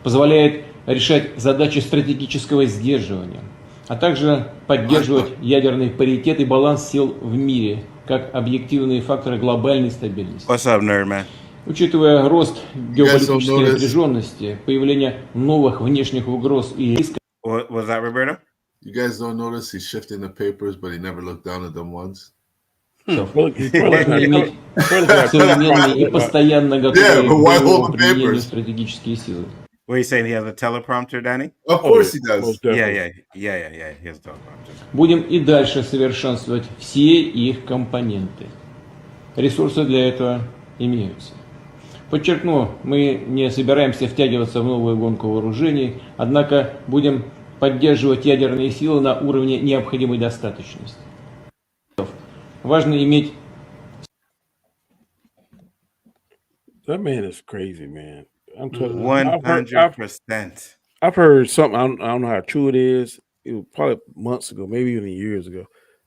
Позволяет решать задачи стратегического сдерживания, а также поддерживать ядерный паритет и баланс сил в мире, как объективные факторы глобальной стабильности. What's up, nerd man? Учитывая рост геополитической напряженности, появление новых внешних угроз и рисков. Was that Roberto? You guys don't notice he's shifting the papers, but he never looked down at them once. Иметь современные и постоянно готовые к применению стратегические силы. What are you saying? He has a teleprompter, Danny? Of course he does. Yeah. He has a teleprompter. Будем и дальше совершенствовать все их компоненты. Ресурсы для этого имеются. Подчеркну, мы не собираемся втягиваться в новую гонку вооружений, однако будем поддерживать ядерные силы на уровне необходимой достаточности. Важно иметь... That man is crazy, man. I'm telling you, 100%. I've heard something. I don't know how true it is. It was probably months ago, maybe even years ago,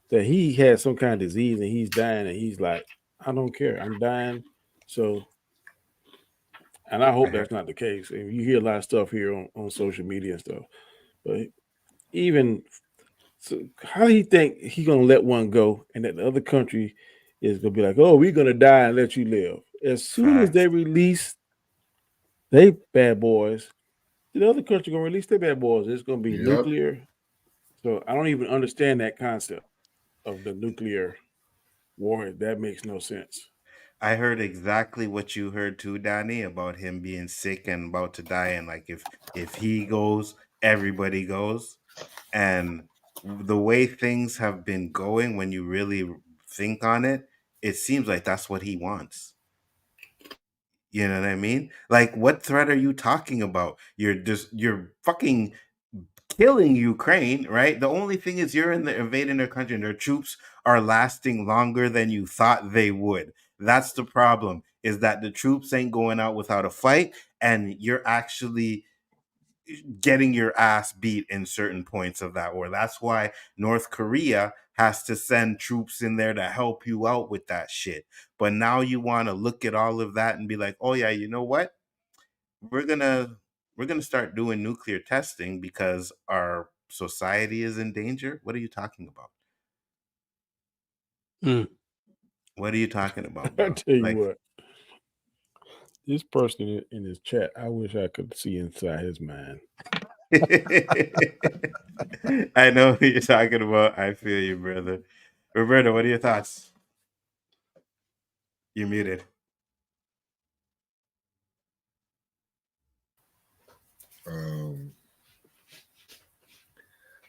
that he had some kind of disease and he's dying, and he's like, "I don't care, I'm dying." So, and I hope that's not the case. And you hear a lot of stuff here on social media and stuff, but even so, how do you think he's gonna let one go, and that the other country is gonna be like, "Oh, we're gonna die and let you live"? As soon as they release they bad boys, the other country gonna release their bad boys. It's gonna be nuclear. So I don't even understand that concept of the nuclear war. That makes no sense. I heard exactly what you heard too, Danny, about him being sick and about to die, and like if he goes, everybody goes. And the way things have been going, when you really think on it, it seems like that's what he wants. You know what I mean? Like, what threat are you talking about? You're fucking killing Ukraine, right? The only thing is you're in the invading their country and their troops are lasting longer than you thought they would. That's the problem, is that the troops ain't going out without a fight, and you're actually getting your ass beat in certain points of that war. That's why North Korea has to send troops in there to help you out with that shit. But now you want to look at all of that and be like, "Oh yeah, you know what? We're going to start doing nuclear testing because our society is in danger." What are you talking about? Mm. What are you talking about, I bro? tell you Like, what, this person in his chat, I wish I could see inside his mind. I know who you're talking about. I feel you, brother. Roberto, what are your thoughts? You're muted. I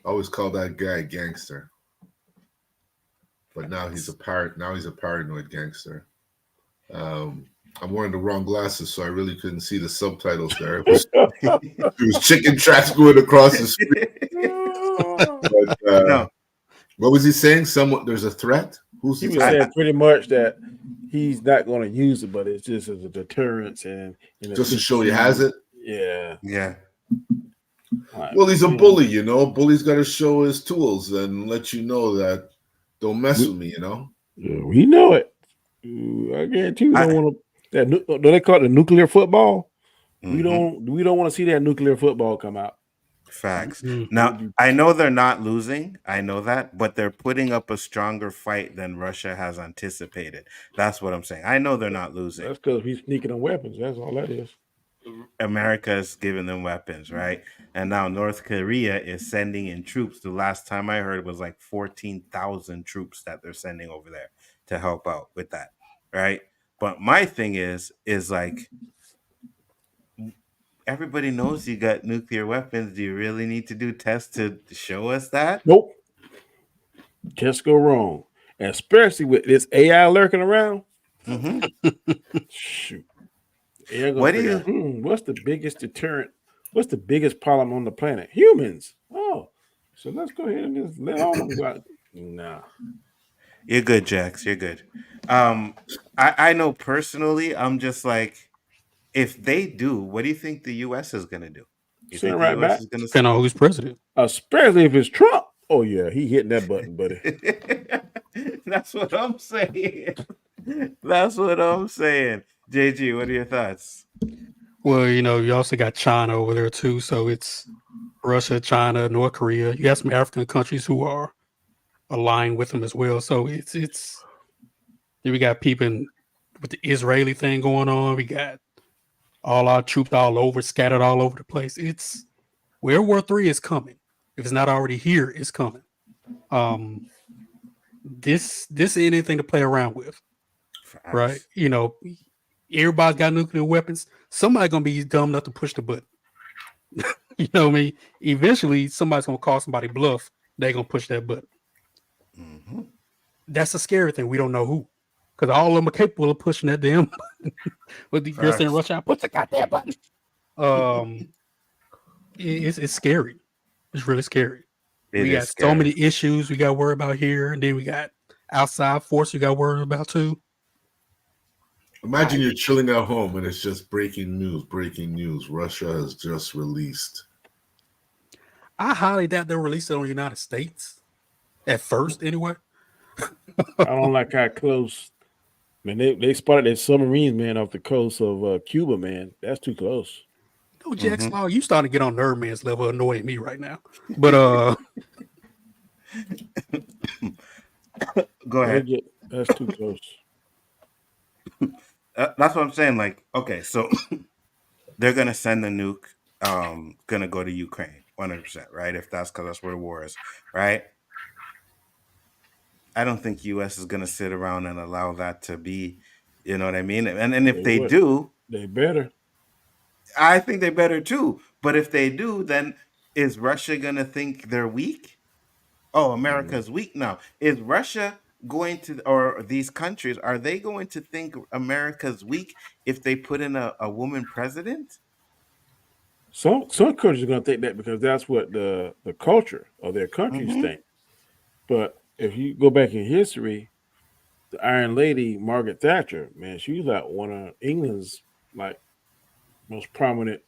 always call that guy a gangster, but now he's a paranoid gangster. I'm wearing the wrong glasses, so I really couldn't see the subtitles there. It was chicken tracks going across the street. But, No, what was he saying? There's a threat. Who's He the was threat? saying pretty much that he's not going to use it, but it's just as a deterrence and Just to show he has it. Yeah. yeah. Well, he's a bully, you know. Bully's got to show his tools and let you know that don't mess with me, you know. Yeah, we know it. I guarantee you don't want to. Do they call it the nuclear football? We don't want to see that nuclear football come out. Facts. Now, I know they're not losing. I know that, but they're putting up a stronger fight than Russia has anticipated. That's what I'm saying. I know they're not losing. That's because he's sneaking on weapons. That's all that is. America is giving them weapons, right? And now North Korea is sending in troops. The last time I heard was like 14,000 troops that they're sending over there to help out with that, right? But my thing is like, everybody knows you got nuclear weapons. Do you really need to do tests to show us that? Nope. Just go wrong. And especially with this AI lurking around. Shoot. What do you what's the biggest deterrent? What's the biggest problem on the planet? Humans. Oh, so let's go ahead and just let all of them go out. Nah. You're good, Jax. You're good. I know personally, I'm just like, if they do, what do you think the US is gonna do? You Send think right the US back. is gonna Depending on who's president. Especially if it's Trump. Oh yeah, he hitting that button, buddy. That's what I'm saying. That's what I'm saying. JG, what are your thoughts? Well, you also got China over there too. So it's Russia, China, North Korea. You got some African countries who are aligned with them as well. So it's we got people with the Israeli thing going on. We got all our troops all over, scattered all over the place. It's World War III is coming. If it's not already here, it's coming. This ain't anything to play around with. Facts. Right? Everybody's got nuclear weapons. Somebody's gonna be dumb enough to push the button. You know what I mean? Eventually, somebody's gonna call somebody bluff. They're gonna push that button. That's a scary thing. We don't know who, because all of them are capable of pushing that damn button. With the you're saying, Russia, push the goddamn button. It's scary. It's really scary. We got so many issues we got to worry about here, and then we got outside force we got to worry about too. Imagine you're chilling at home and it's just breaking news. Russia has just released. I highly doubt they'll release it on the United States at first, anyway. I don't like how close. Man, they spotted that submarine, man, off the coast of Cuba, man. That's too close. No, Jax Law, you starting to get on Nerd Man's level, annoying me right now. But go ahead. That's too close. That's what I'm saying. Like, okay, so they're gonna send the nuke, gonna go to Ukraine, 100%, right? If that's because that's where the war is, right? I don't think US is gonna sit around and allow that to be You know what I mean? And if They they would. do, They better. I think they better too. But if they do, then is Russia gonna think they're weak? Oh, Mm. America's weak now. Is Russia going to, or these countries, are they going to think America's weak if they put in a woman president? Some countries are gonna think that because that's what the culture of their countries Mm-hmm. think. But if you go back in history, the Iron Lady Margaret Thatcher, man, she was like one of England's like most prominent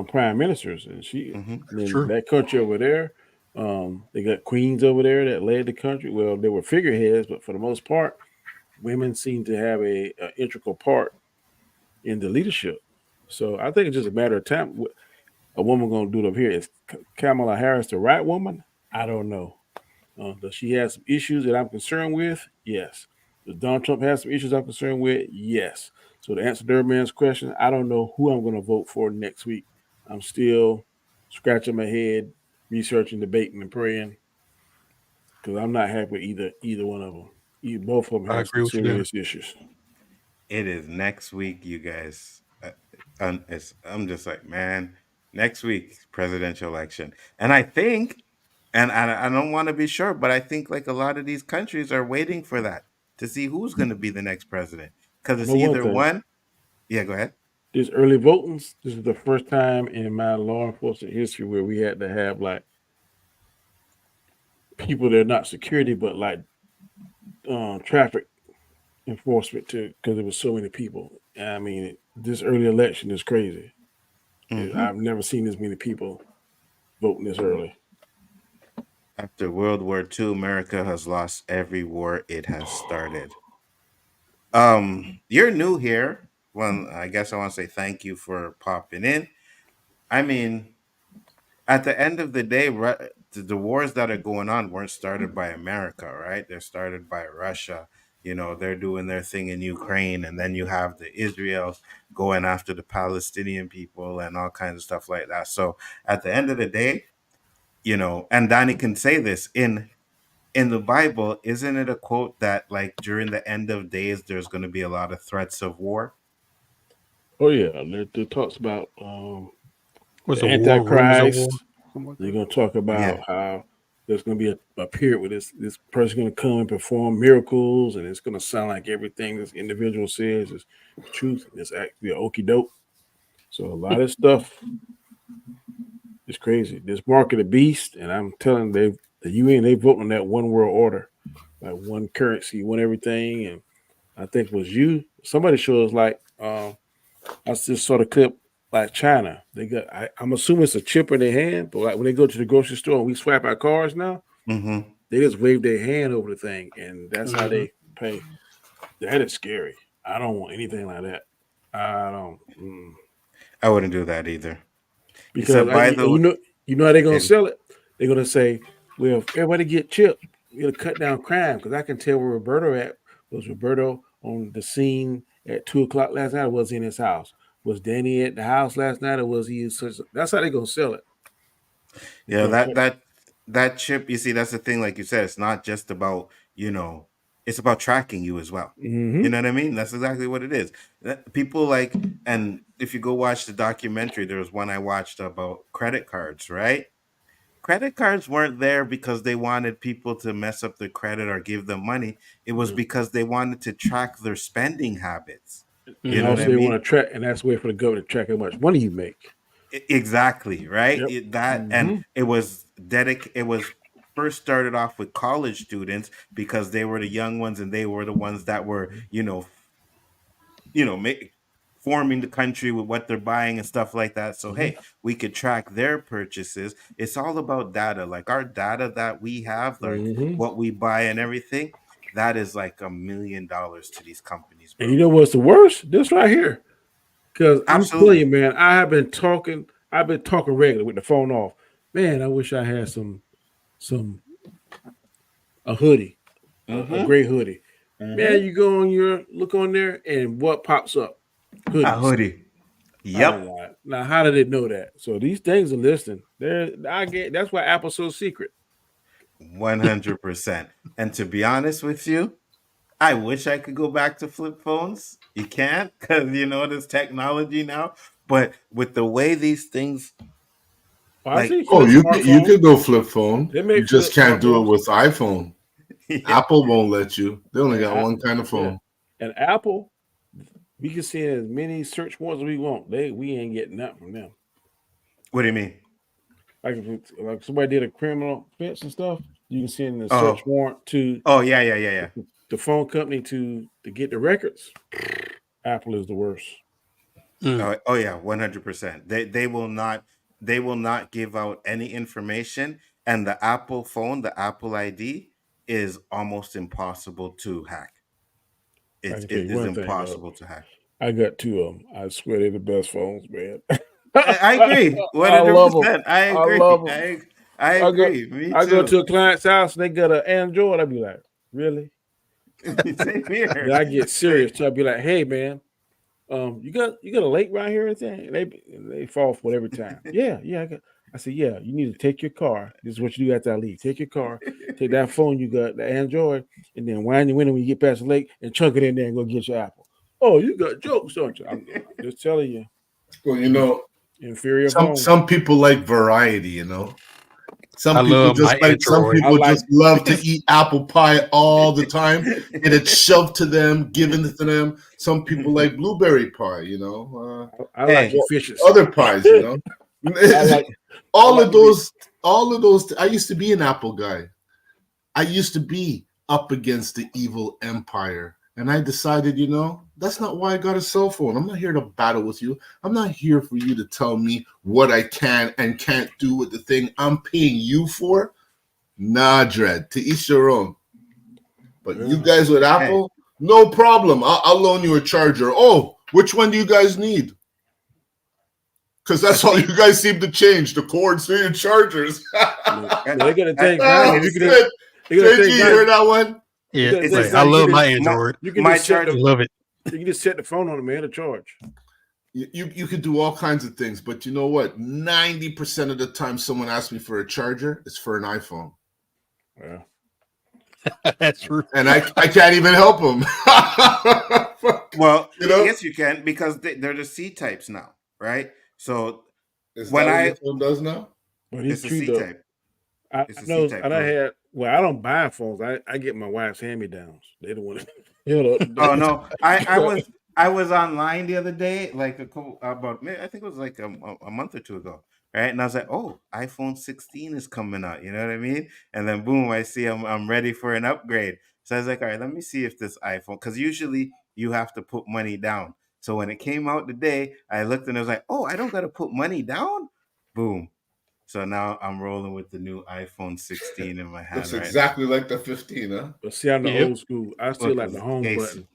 prime ministers, and she Mm-hmm. That's then true. that country over there, they got queens over there that led the country. Well, they were figureheads, but for the most part, women seem to have a integral part in the leadership. So I think it's just a matter of time. A woman going to do it up here. Is Kamala Harris the right woman? I don't know. Does she have some issues that I'm concerned with? Yes. Does Donald Trump have some issues I'm concerned with? Yes. So to answer their man's question, I don't know who I'm going to vote for next week. I'm still scratching my head, researching, debating, and praying because I'm not happy with either one of them. Both of them I have some agree with you there. serious issues. It is next week, you guys. I'm just like, man, next week presidential election, and I think, and I don't want to be sure, but I think like a lot of these countries are waiting for that to see who's going to be the next president because I it's know one either thing. one. Yeah, go ahead. This early voting, this is the first time in my law enforcement history where we had to have like people that are not security, but like traffic enforcement too, because there was so many people. I mean, this early election is crazy. Hmm. I've never seen this many people voting this early. After World War II, America has lost every war it has started. You're new here. Well, I guess I want to say thank you for popping in. I mean, at the end of the day, the wars that are going on weren't started by America, right? They're started by Russia. You know, they're doing their thing in Ukraine, and then you have the Israel going after the Palestinian people and all kinds of stuff like that. So at the end of the day, you know, and Danny can say this in the Bible, isn't it a quote that like during the end of days there's going to be a lot of threats of war? Oh yeah, there talks about Was the a war, rumors of war, Antichrist. something like They're that? going to talk Yeah. about how there's going to be a period where this person going to come and perform miracles, and it's going to sound like everything this individual says is the truth. It's actually a okey doke. So a lot of stuff is crazy. This mark of the beast, and I'm telling the UN they vote on that one world order, like one currency, one everything. And I think it was you. Somebody showed us like I just saw the clip like China. They got I'm assuming it's a chip in their hand, but like when they go to the grocery store and we swipe our cards now, Mm-hmm. they just wave their hand over the thing, and that's how Mhm. they pay. That is scary. I don't want anything like that. I don't I wouldn't do that either. He because said, by the way, you know how they're gonna and sell it. They're gonna say, "Well, if everybody get chipped, we're gonna cut down crime." Because I can tell where Roberto at. Was Roberto on the scene at 2 o'clock last night, or was he in his house? Was Danny at the house last night, or was he in such? That's how they're gonna sell it. They're you know gonna cut. that chip, you see, that's the thing, like you said, it's not just about, you know, it's about tracking you as well. You Mm-hmm. know what I mean? That's exactly what it is. People like, and if you go watch the documentary, there was one I watched about credit cards, right? Credit cards weren't there because they wanted people to mess up their credit or give them money. It was Yeah. because they wanted to track their spending habits. You And know what also I Mhm. they want mean? to track, and that's a way for the government to track how much money you make. Exactly, right? Yep. That, and Mm-hmm. it was first started off with college students because they were the young ones and they were the ones that were, make, forming the country with what they're buying and stuff like that. So Mm-hmm. hey, we could track their purchases. It's all about data, like our data that we have, like Mm-hmm. what we buy and everything. That is like $1 million to these companies, And you bro. know what's the worst? This right here. Because I'm telling Absolutely. you, man, I've been talking regular with the phone off. Man, I wish I had some a hoodie, a Mm-hmm. gray hoodie. Man, Mm-hmm. you go on your look on there, and what pops up? A Hoodies. hoodie. I'm Yep. like, now how did they know that? So these things are listening. I get that's why Apple's so secret. 100%. And to be honest with you, I wish I could go back to flip phones. You can't because there's technology now. But with the way these things, Well, I like, see Oh, flip you smartphone. could go flip phone. They You make just flip can't do it smartphones. with iPhone. yeah, Apple won't let you. They only got And one kind of phone. and Apple, we can see as many search warrants as we want. We ain't getting nothing from them. what do you mean? Like somebody did a criminal offense and stuff, you can send the Oh, search warrant to yeah. the phone company to get the records. Apple is the worst. Oh yeah, 100%. They will not give out any information, and the Apple phone, the Apple ID, is almost impossible to hack. I It can tell it you is one thing though. impossible to hack. I got two of them. I swear they're the best phones, man. I agree, I love them. 100%. I I agree. love them. I I go agree. Me I go too. to a client's house and they got an Android. I'd be like, really? Same here. Then I get serious. So I'd be like, hey man, you got a lake right here and thing? And they fall for it every time. Yeah. I said, yeah, you need to take your car. This is what you do after I leave. Take your car, take that phone you got, the Android, and then wind your window when you get past the lake and chunk it in there and go get your Apple. Oh, you got jokes, don't you? I'm just telling you. Well, Inferior phone. some people like variety, Some I people love just my like some Android. people I like- just love to eat apple pie all the time. Get it shoved to them, given it to them. Some people like blueberry pie, I like Hey, efficiency. other pies, like- all I of like those. I used to be an Apple guy. I used to be up against the evil empire. And I decided, that's not why I got a cell phone. I'm not here to battle with you. I'm not here for you to tell me what I can and can't do with the thing I'm paying you for. Nah, Dread, to each their own. But you guys with Apple, no problem. I'll loan you a charger. Oh, which one do you guys need? Because that's all you guys seem to change, the cords to your chargers. They're gonna take Oh, you shit. JG, you heard that one? Yeah, Because right. it's I like love you my just- Android. You can My just set charger- I love it. you can just set the phone on the man to charge. You could do all kinds of things, but you know what? 90% of the time someone asks me for a charger, it's for an iPhone. Yeah. That's true. And I can't even help them. Well, You know? yes, you can because they're the C types now, right? So Is When that what I- your phone does now? But he's it's a true C though. type. I It's a know, C-type and I phone. had. Well, I don't buy phones. I get my wife's hand-me-downs. They don't want to. Oh no, I was online the other day, like I think it was like a month or two ago, right? And I was like, oh, iPhone 16 is coming out. You know what I mean? And then boom, I see I'm ready for an upgrade. So I was like, all right, let me see if this iPhone, because usually you have to put money down. So when it came out today, I looked and I was like, oh, I don't got to put money down. Boom. So now I'm rolling with the new iPhone 16 in my hand Looks right exactly like the 15, huh? But see, I'm the Yep. old school. I still Look, like the home case. button.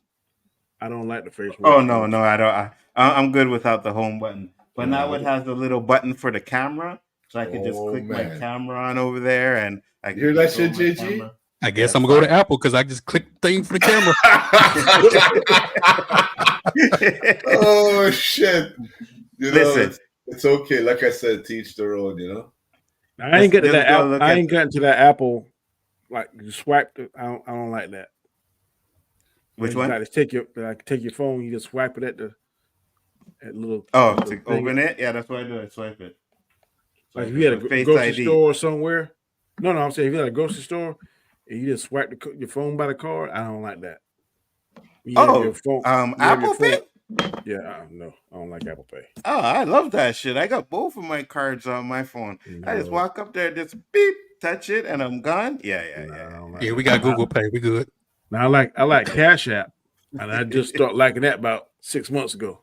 I don't like the face. Oh recognition. no, I don't. I'm good without the home button. But Yeah, now it has the little button for the camera, so I can just Oh, click my man. camera on over there, and I can You hear that control shit, my JG? camera. I guess Yeah, I'm gonna go to fine. Apple because I just click the thing for the camera. Oh shit! Listen. it's okay. Like I said, teach their own. I ain't got to Let's that. go Apple, look I at- ain't gotten to that Apple. Like you swipe. I don't like that. Which You one? gotta take your phone. You just swipe it at the little. Oh, little to thing. open it? Yeah, that's what I do. I swipe it. Like Swipe if it you had a with Face grocery ID. store or somewhere. No, I'm saying if you had a grocery store and you just swipe your phone by the card, I don't like that. When you have Oh, your phone, you have your Apple phone- Pay? Yeah, no, I don't like Apple Pay. Oh, I love that shit. I got both of my cards on my phone. I just No. walk up there, just beep, touch it, and I'm gone. Yeah. I don't like Yeah, that. we got Google Pay. We good. Now I like Cash App, and I just start liking that about 6 months ago.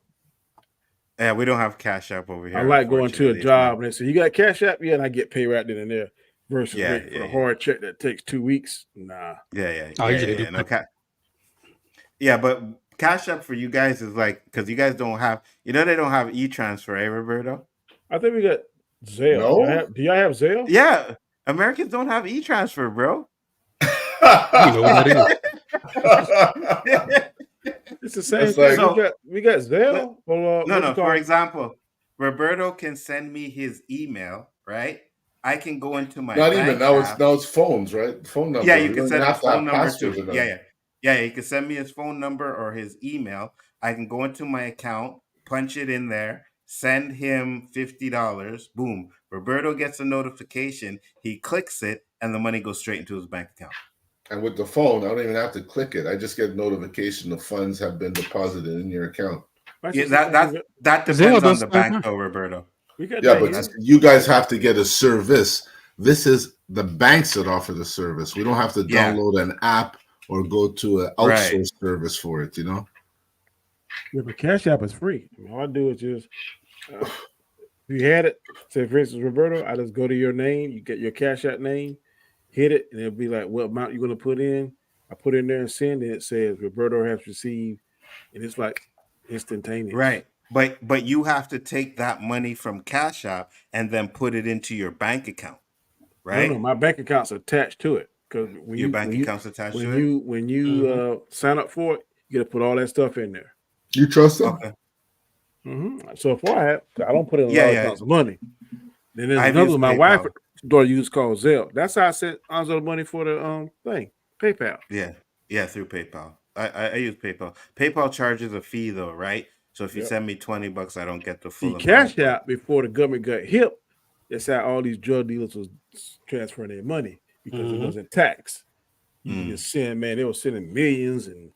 Yeah, we don't have Cash App over here. I like going to a unfortunately. It's job not- and they say, "You got Cash App?" Yeah, and I get paid right then and there. Versus Yeah, waiting for yeah, a yeah. hard check that takes 2 weeks. Nah. Yeah. Oh, yeah, usually yeah, do no, yeah, but Cash App for you guys is like, because you guys don't have, they don't have e-transfer, right, Roberto? I think we got Zelle. No? Do y'all have Zelle? Yeah, Americans don't have e-transfer, bro. You know what that is. It's the same That's thing. like- we got Zelle. No. For example, Roberto can send me his email, right? I can go into my Not bank even now. app. It's phones, right? Phone number. Yeah, you can don't set even his have to have phone number passwords too. in there. Yeah. Yeah, he can send me his phone number or his email. I can go into my account, punch it in there, send him $50. Boom. Roberto gets a notification. He clicks it, and the money goes straight into his bank account. And with the phone, I don't even have to click it. I just get notification the funds have been deposited in your account. Yeah, that Zelle depends on does the the same bank, thing. though, Roberto. Yeah, but you guys have to get a service. This is the banks that offer the service. We don't have to download an app or go to an outsourced service for it, you know? Yeah, but Cash App is free. I mean, all I do is just, if you had it, say for instance, Roberto, I just go to your name, you get your Cash App name, hit it, and it'll be like what amount you're going to put in. I put in there and send, and it says Roberto has received, and it's like instantaneous. Right. But you have to take that money from Cash App and then put it into your bank account, right? No, my bank account's attached to it because when your you bank when account's attached when to you when you sign up for it, you got to put all that stuff in there. You trust them? Okay. So far, I don't put in large amounts of money. Then there's another one my wife daughter used called Zelle. That's how I sent Nzo the money for the thing, PayPal. Yeah, through PayPal. I use PayPal. PayPal charges a fee though, right? So if you send me $20, I don't get the full amount. Cash App, before the government got hip, that's how all these drug dealers was transferring their money because it wasn't taxed. You just send, man, they were sending millions and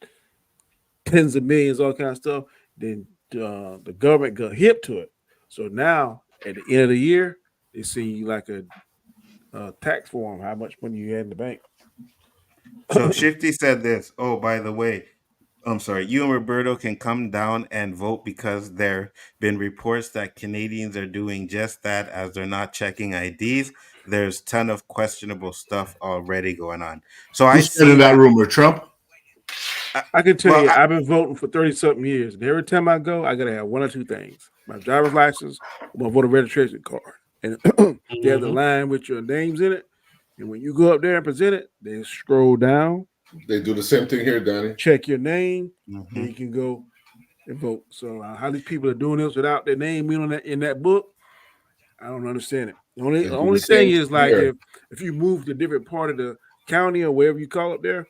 tens of millions, all kinds of stuff. Then the government got hip to it. So now at the end of the year, they see like a tax form, how much money you had in the bank. So Shifty said this. Oh, by the way, I'm sorry. You and Roberto can come down and vote because there have been reports that Canadians are doing just that as they're not checking IDs. There's a ton of questionable stuff already going on. So I see that rumor, Trump. I can tell you, I've been voting for 30-something years, and every time I go, I gotta have one or two things: my driver's license, or my voter registration card, and they have the line with your names in it. And when you go up there and present it, they scroll down. They do the same thing here, Donnie. Check your name, and you can go and vote. So how these people are doing this without their name in that book, I don't understand it. The only thing is like if you move to a different part of the county or wherever you call it there,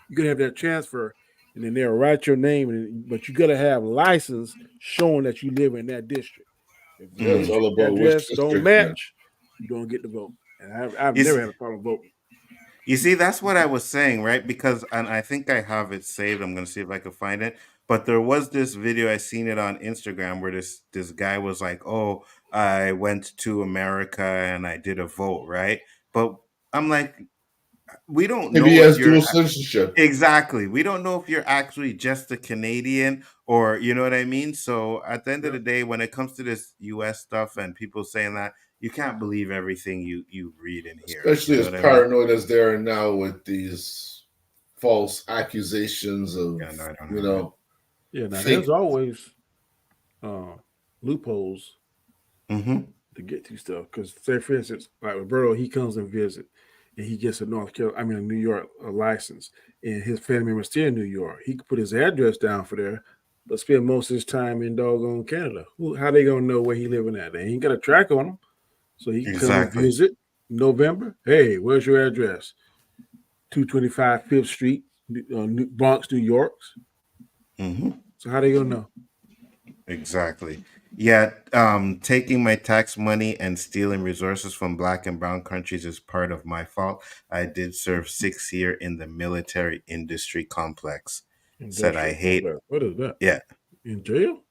you can have that transfer, and then they'll write your name, but you got to have license showing that you live in that district. If it's all about address don't match, you don't get to vote. And I've never had a problem voting. You see, that's what I was saying, right? Because, and I think I have it saved. I'm going to see if I can find it. But there was this video, I seen it on Instagram, where this guy was like, "Oh, I went to America and I did a vote," right? But I'm like, we don't know. Maybe he has dual citizenship. Exactly. We don't know if you're actually just a Canadian or, you know what I mean? So at the end of the day, when it comes to this US stuff and people saying that, you can't believe everything you read in here. Especially as paranoid as they are now with these false accusations of, Yeah, now there's always loopholes to get to stuff. Because, say, for instance, like Roberto, he comes and visit, and he gets a New York license, and his family members still in New York. He could put his address down for there, but spend most of his time in doggone Canada. How they gonna know where he living at? They ain't got a track on him. So he can come and visit in November. Hey, where's your address? 225 5th Street, Bronx, New York. So how they gonna know? Exactly. Yeah, taking my tax money and stealing resources from Black and brown countries is part of my fault. I did serve 6 years in the military industry complex. Said I hate. What is that? Yeah. In jail?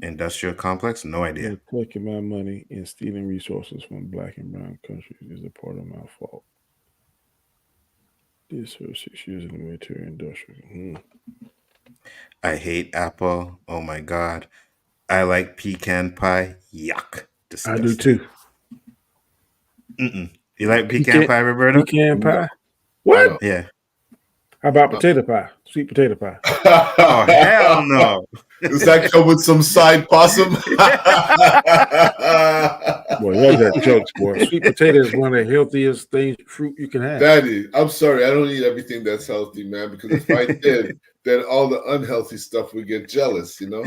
Industrial complex? No idea. Taking my money and stealing resources from Black and brown countries is a part of my fault. Did serve 6 years in the military industrial. I hate apple. Oh my God. I like pecan pie. Yuck. Disgusting. I do too. You like pecan pie, Roberto? Pecan pie? What? Yeah. How about potato pie? Sweet potato pie. Oh, hell no. Does that come with some side possum? Boy, love that jokes, boy. Sweet potato is one of the healthiest fruit you can have. Daddy, I'm sorry. I don't eat everything that's healthy, man, because if I did, then all the unhealthy stuff would get jealous, you know?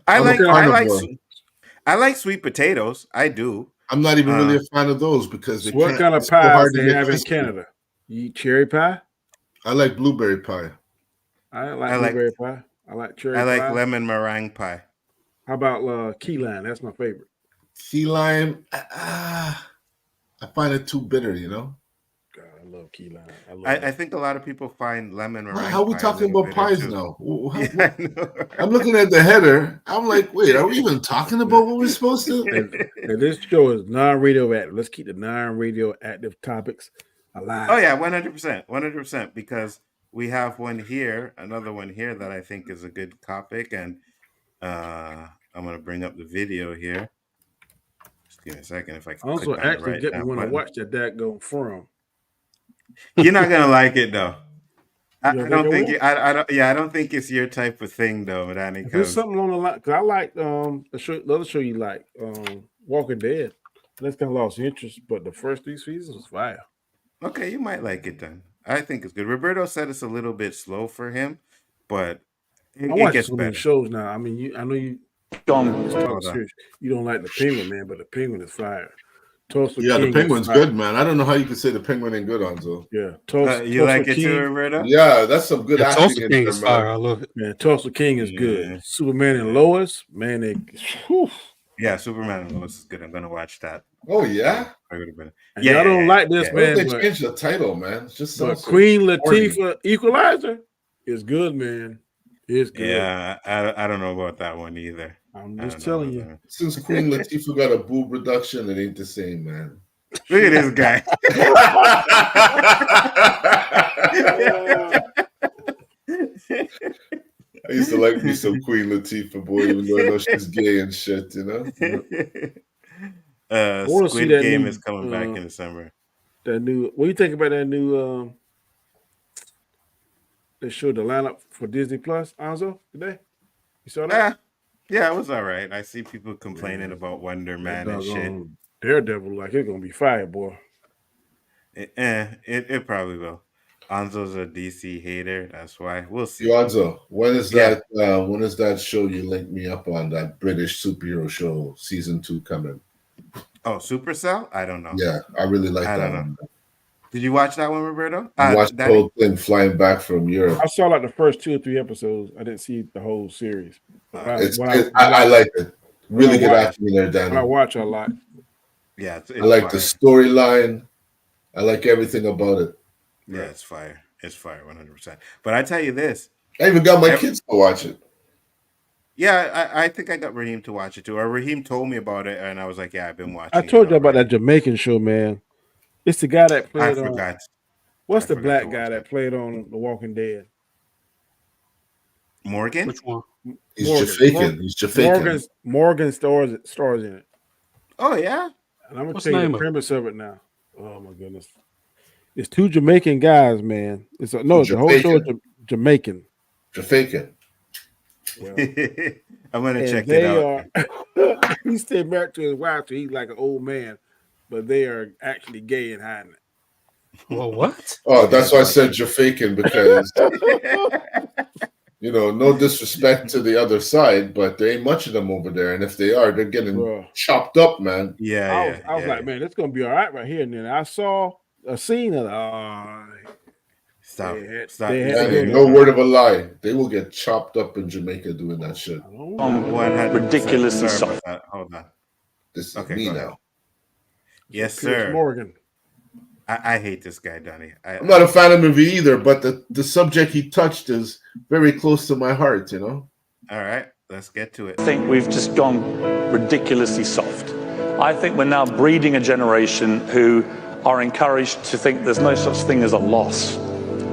I like sweet potatoes. I do. I'm not even really a fan of those because what kind of pies they have in Canada? You eat cherry pie? I like blueberry pie. I like I like blueberry pie. I like cherry I like pie. lemon meringue pie. How about key lime? That's my favorite. Key lime, I find it too bitter, you know? God, I love key lime. I think a lot of people find lemon meringue How are we pie a talking little about bitter, pies too. now? Yeah, I know, I'm looking at the header. I'm like, wait, are we even talking about what we're supposed to? And this show is non-radioactive. Let's keep the non-radioactive topics alive. Oh yeah, 100%, because we have one here, another one here that I think is a good topic, and I'm gonna bring up the video here. Just give me a second if I can Also, click on the actually right get me when I button. watch that daggone from. You're not gonna like it though. I You don't don't think think I I don't. Yeah, I don't think it's your type of thing though, Danny. If there's Because something along the line, because I like the other show you like, Walking Dead. That's kind of lost interest, but the first 3 seasons was fire. okay, you might like it then. I think it's good. Roberto said it's a little bit slow for him, but I it watch gets so many better. shows now. I mean, I know you. Hold Talk on. serious. You don't like the Penguin, man, but the Penguin is fire. Tulsa Yeah, King the Penguin's is fire. good, man. I don't know how you could say the Penguin ain't good, Anzo. Yeah, Tulsa You like it too, King. Roberto? Yeah, that's some good Yeah, acting Tulsa in King there, is fire. I man. love it. Man, Tulsa King is good. Yeah. Superman and Lois, man, whew. Yeah, Superman and Lois is good. I'm gonna watch that. Oh, yeah? I would have been. And y'all don't like this, yeah. Why don't man, they but, change the title, man? It just but sounds so Queen corny. Latifah Equalizer is good, man. It's good. Yeah, I don't know about that one either. I'm I just don't know telling about you. Since Queen Latifah got a boob reduction, it ain't the same, man. that. Look at this guy. I used to like me some Queen Latifah, boy, even though I know she's gay and shit, you know? wanna see Squid that Game new, is coming back in the summer. That new, what do you think about that new? They showed the lineup for Disney Plus, Anzo, today. You saw that? Yeah, it was all right. I see people complaining about Wonder Man and shit. Daredevil, like it's gonna be fire, boy. It probably will. Anzo's a DC hater, that's why. We'll see. Yuanzo, when is that show you linked me up on, that British superhero show, season 2 coming? Oh, Supercell? I don't know. Yeah, I really like that know. one. Did you watch that one, Roberto? I watched the whole thing flying back from Europe. I saw like the first 2 or 3 episodes. I didn't see the whole series. I like it. Really good acting in there, Danny. When I watch a lot. Yeah, it's I like fire. the storyline. I like everything about it. Yeah, it's fire. It's fire, 100%. But I tell you this. I even got my kids to watch it. Yeah, I think I got Raheem to watch it too. Or Raheem told me about it, and I was like, yeah, I've been watching I told you about that Jamaican show, man. It's the guy that played on. forgot. What's the black guy that played on The Walking Dead? Morgan? Which one? He's Jamaican. He's Jamaican. Morgan stars in it. Oh, yeah? And I'm going to tell you the premise of it now. Oh, my goodness. It's 2 Jamaican guys, man. The whole show is Jamaican. Jamaican. Well, I'm going to check it out. He's still married to his wife, so he's like an old man, but they are actually gay and hiding it. Well, what? Oh, that's why I said Jamaican, because no disrespect to the other side, but there ain't much of them over there, and if they are, they're getting chopped up, man. Yeah, I was like, man, it's gonna be all right right here. And then I saw a scene of stop. No word of a lie. They will get chopped up in Jamaica doing that shit. Ridiculously soft. Hold on. This is me now. Yes, sir. Morgan. I hate this guy, Donnie. I'm not a fan of him either, but the subject he touched is very close to my heart, All right, let's get to it. I think we've just gone ridiculously soft. I think we're now breeding a generation who are encouraged to think there's no such thing as a loss.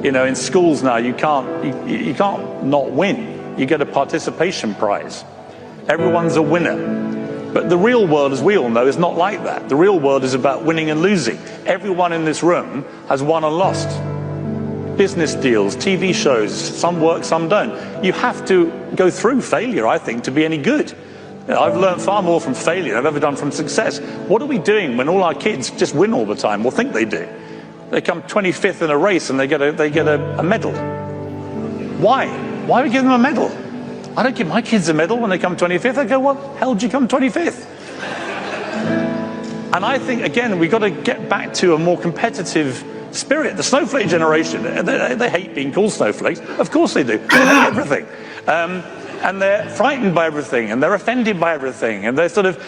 In schools now, you can't not win. You get a participation prize. Everyone's a winner. But the real world, as we all know, is not like that. The real world is about winning and losing. Everyone in this room has won and lost. Business deals, TV shows, some work, some don't. You have to go through failure, I think, to be any good. I've learned far more from failure than I've ever done from success. What are we doing when all our kids just win all the time, or think they do? They come 25th in a race and they get a medal. Why? Why do we give them a medal? I don't give my kids a medal when they come 25th. I go, well, hell did you come 25th? And I think, again, we've got to get back to a more competitive spirit. The snowflake generation, they hate being called snowflakes. Of course they do. They hate everything. And they're frightened by everything, and they're offended by everything, and they're sort of,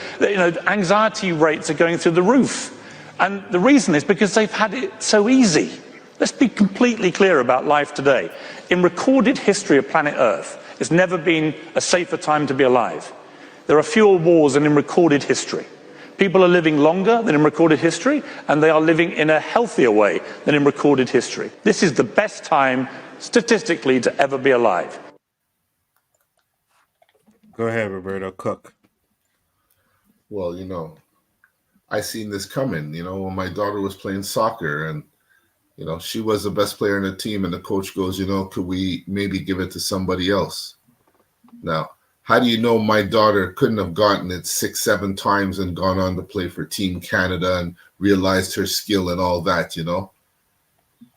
anxiety rates are going through the roof. And the reason is because they've had it so easy. Let's be completely clear about life today. In recorded history of planet Earth, it's never been a safer time to be alive. There are fewer wars than in recorded history. People are living longer than in recorded history, and they are living in a healthier way than in recorded history. This is the best time, statistically, to ever be alive. Go ahead, Roberto. Cook. Well, I seen this coming, when my daughter was playing soccer and, she was the best player in the team and the coach goes, could we maybe give it to somebody else? Now, how do you know my daughter couldn't have gotten it 6-7 times and gone on to play for Team Canada and realized her skill and all that,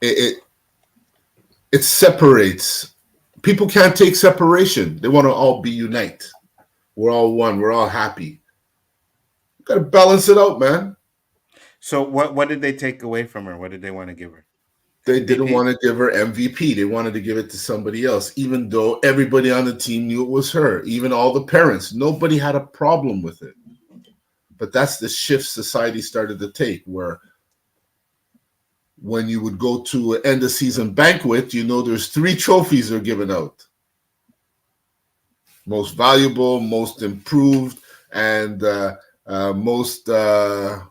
It separates. People can't take separation. They want to all be unite. We're all one. We're all happy. Got to balance it out, man. So what did they take away from her? What did they want to give her? They didn't want to give her MVP. They wanted to give it to somebody else, even though everybody on the team knew it was her, even all the parents. Nobody had a problem with it. But that's the shift society started to take, where when you would go to an end of season banquet, there's 3 trophies are given out. Most valuable, most improved, and most the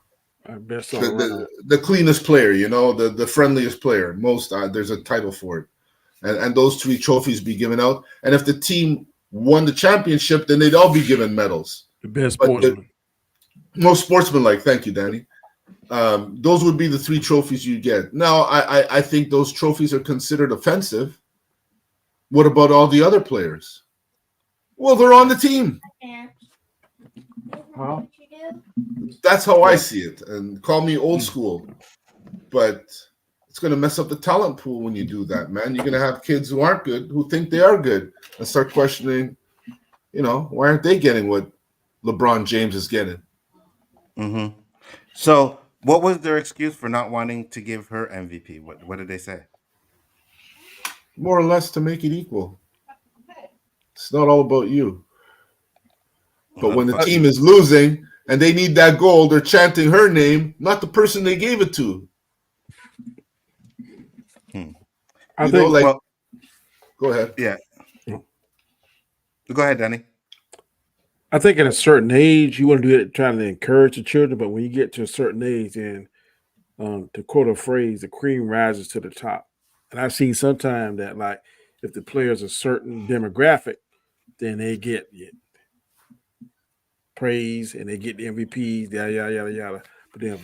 cleanest player, the friendliest player. Most there's a title for it. And those 3 trophies be given out. And if the team won the championship, then they'd all be given medals. The best sportsman. Most sportsmanlike. Thank you, Danny. Those would be the 3 trophies you get. Now, I think those trophies are considered offensive. What about all the other players? Well, they're on the team. Huh? That's how I see it. And call me old school, but it's going to mess up the talent pool when you do that, man. You're going to have kids who aren't good, who think they are good, and start questioning, why aren't they getting what LeBron James is getting? Mm-hmm. So what was their excuse for not wanting to give her MVP? What did they say? More or less to make it equal. It's not all about you. But when the team is losing and they need that goal, they're chanting her name, not the person they gave it to. I think, go ahead. Yeah. Go ahead, Danny. I think at a certain age, you want to do it trying to encourage the children, but when you get to a certain age, and to quote a phrase, the cream rises to the top. And I've seen sometimes that, like, if the player's a certain demographic, then they get praise and they get the MVPs, yada yada yada yada. But then,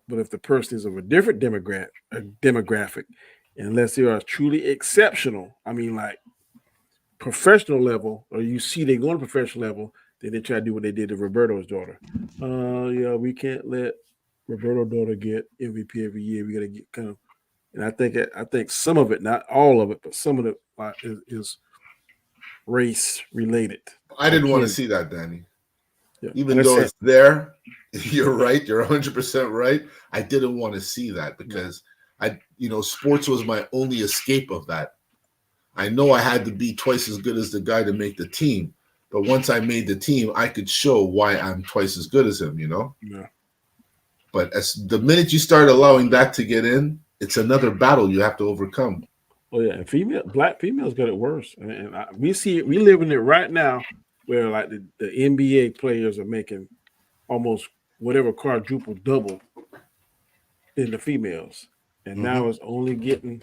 if the person is of a different demographic, unless they are truly exceptional, I mean, like professional level, or you see they go on professional level, then they try to do what they did to Roberto's daughter. We can't let Roberto's daughter get MVP every year. We got to get kind of, and I think some of it, not all of it, but some of it is race related. I didn't want to see that, Danny. Yeah. Even though it's there, you're right. You're 100% right. I didn't want to see that because sports was my only escape of that. I know I had to be twice as good as the guy to make the team, but once I made the team, I could show why I'm twice as good as him. Yeah. But as the minute you start allowing that to get in, it's another battle you have to overcome. Oh yeah, and black females got it worse, and we live in it right now, where like the NBA players are making almost whatever quadruple double than the females, and now it's only getting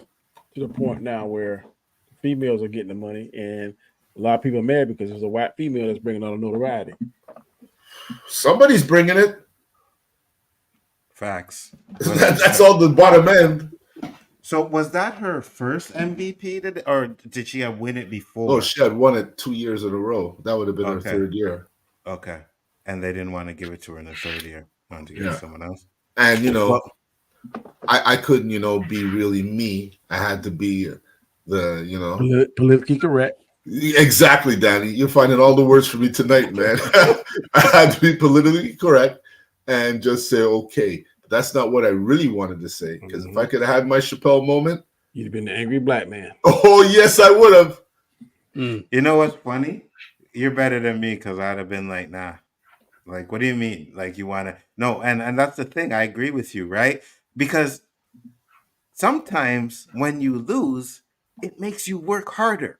to the point now where the females are getting the money, and a lot of people are mad because there's a white female that's bringing all the notoriety. Somebody's bringing it. Facts. That's all the bottom end. So was that her first MVP, or did she have win it before? Oh, she had won it 2 years in a row. That would have been her 3rd year. Okay. And they didn't want to give it to her in the 3rd year. Wanted to give it to someone else. And, I couldn't, be really me. I had to be politically correct. Exactly, Danny. You're finding all the words for me tonight, man. I had to be politically correct. and just say, okay, that's not what I really wanted to say. Because if I could have had my Chappelle moment, you'd have been the angry black man. Oh, yes, I would have. You know what's funny? You're better than me because I'd have been like, nah. Like, what do you mean? Like, you want to? No, and that's the thing. I agree with you, right? Because sometimes when you lose, it makes you work harder.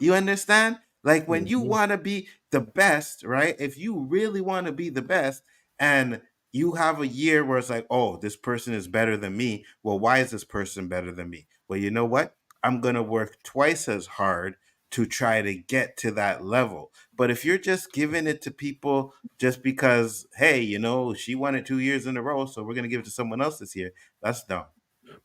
You understand? Like when you want to be the best, right? If you really want to be the best and you have a year where it's like, oh, this person is better than me. Well, why is this person better than me? Well, you know what? I'm going to work twice as hard to try to get to that level. But if you're just giving it to people just because, hey, you know, she won it 2 years in a row, so we're going to give it to someone else this year, that's dumb.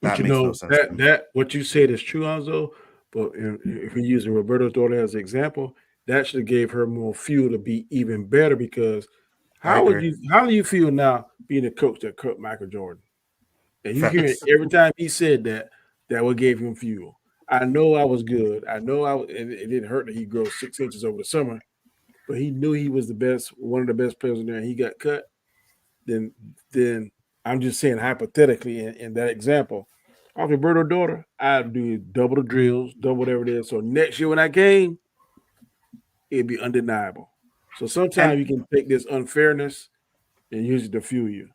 But That you makes no know sense to me. that what you said is true, Anzo. But if we're using Roberto's daughter as an example, that should have gave her more fuel to be even better. Because I how agree. do you feel now being a coach that coached Michael Jordan? And you hear it Facts. every time he said that what gave him fuel. I know I was good. I know and it didn't hurt that he grew 6 inches over the summer, but he knew he was the best, one of the best players in there, and he got cut. Then I'm just saying hypothetically in that example, off Roberto's daughter, I'd do double the drills, double whatever it is. So next year when I came, it'd be undeniable. So sometimes And you can take this unfairness and use it to fuel you.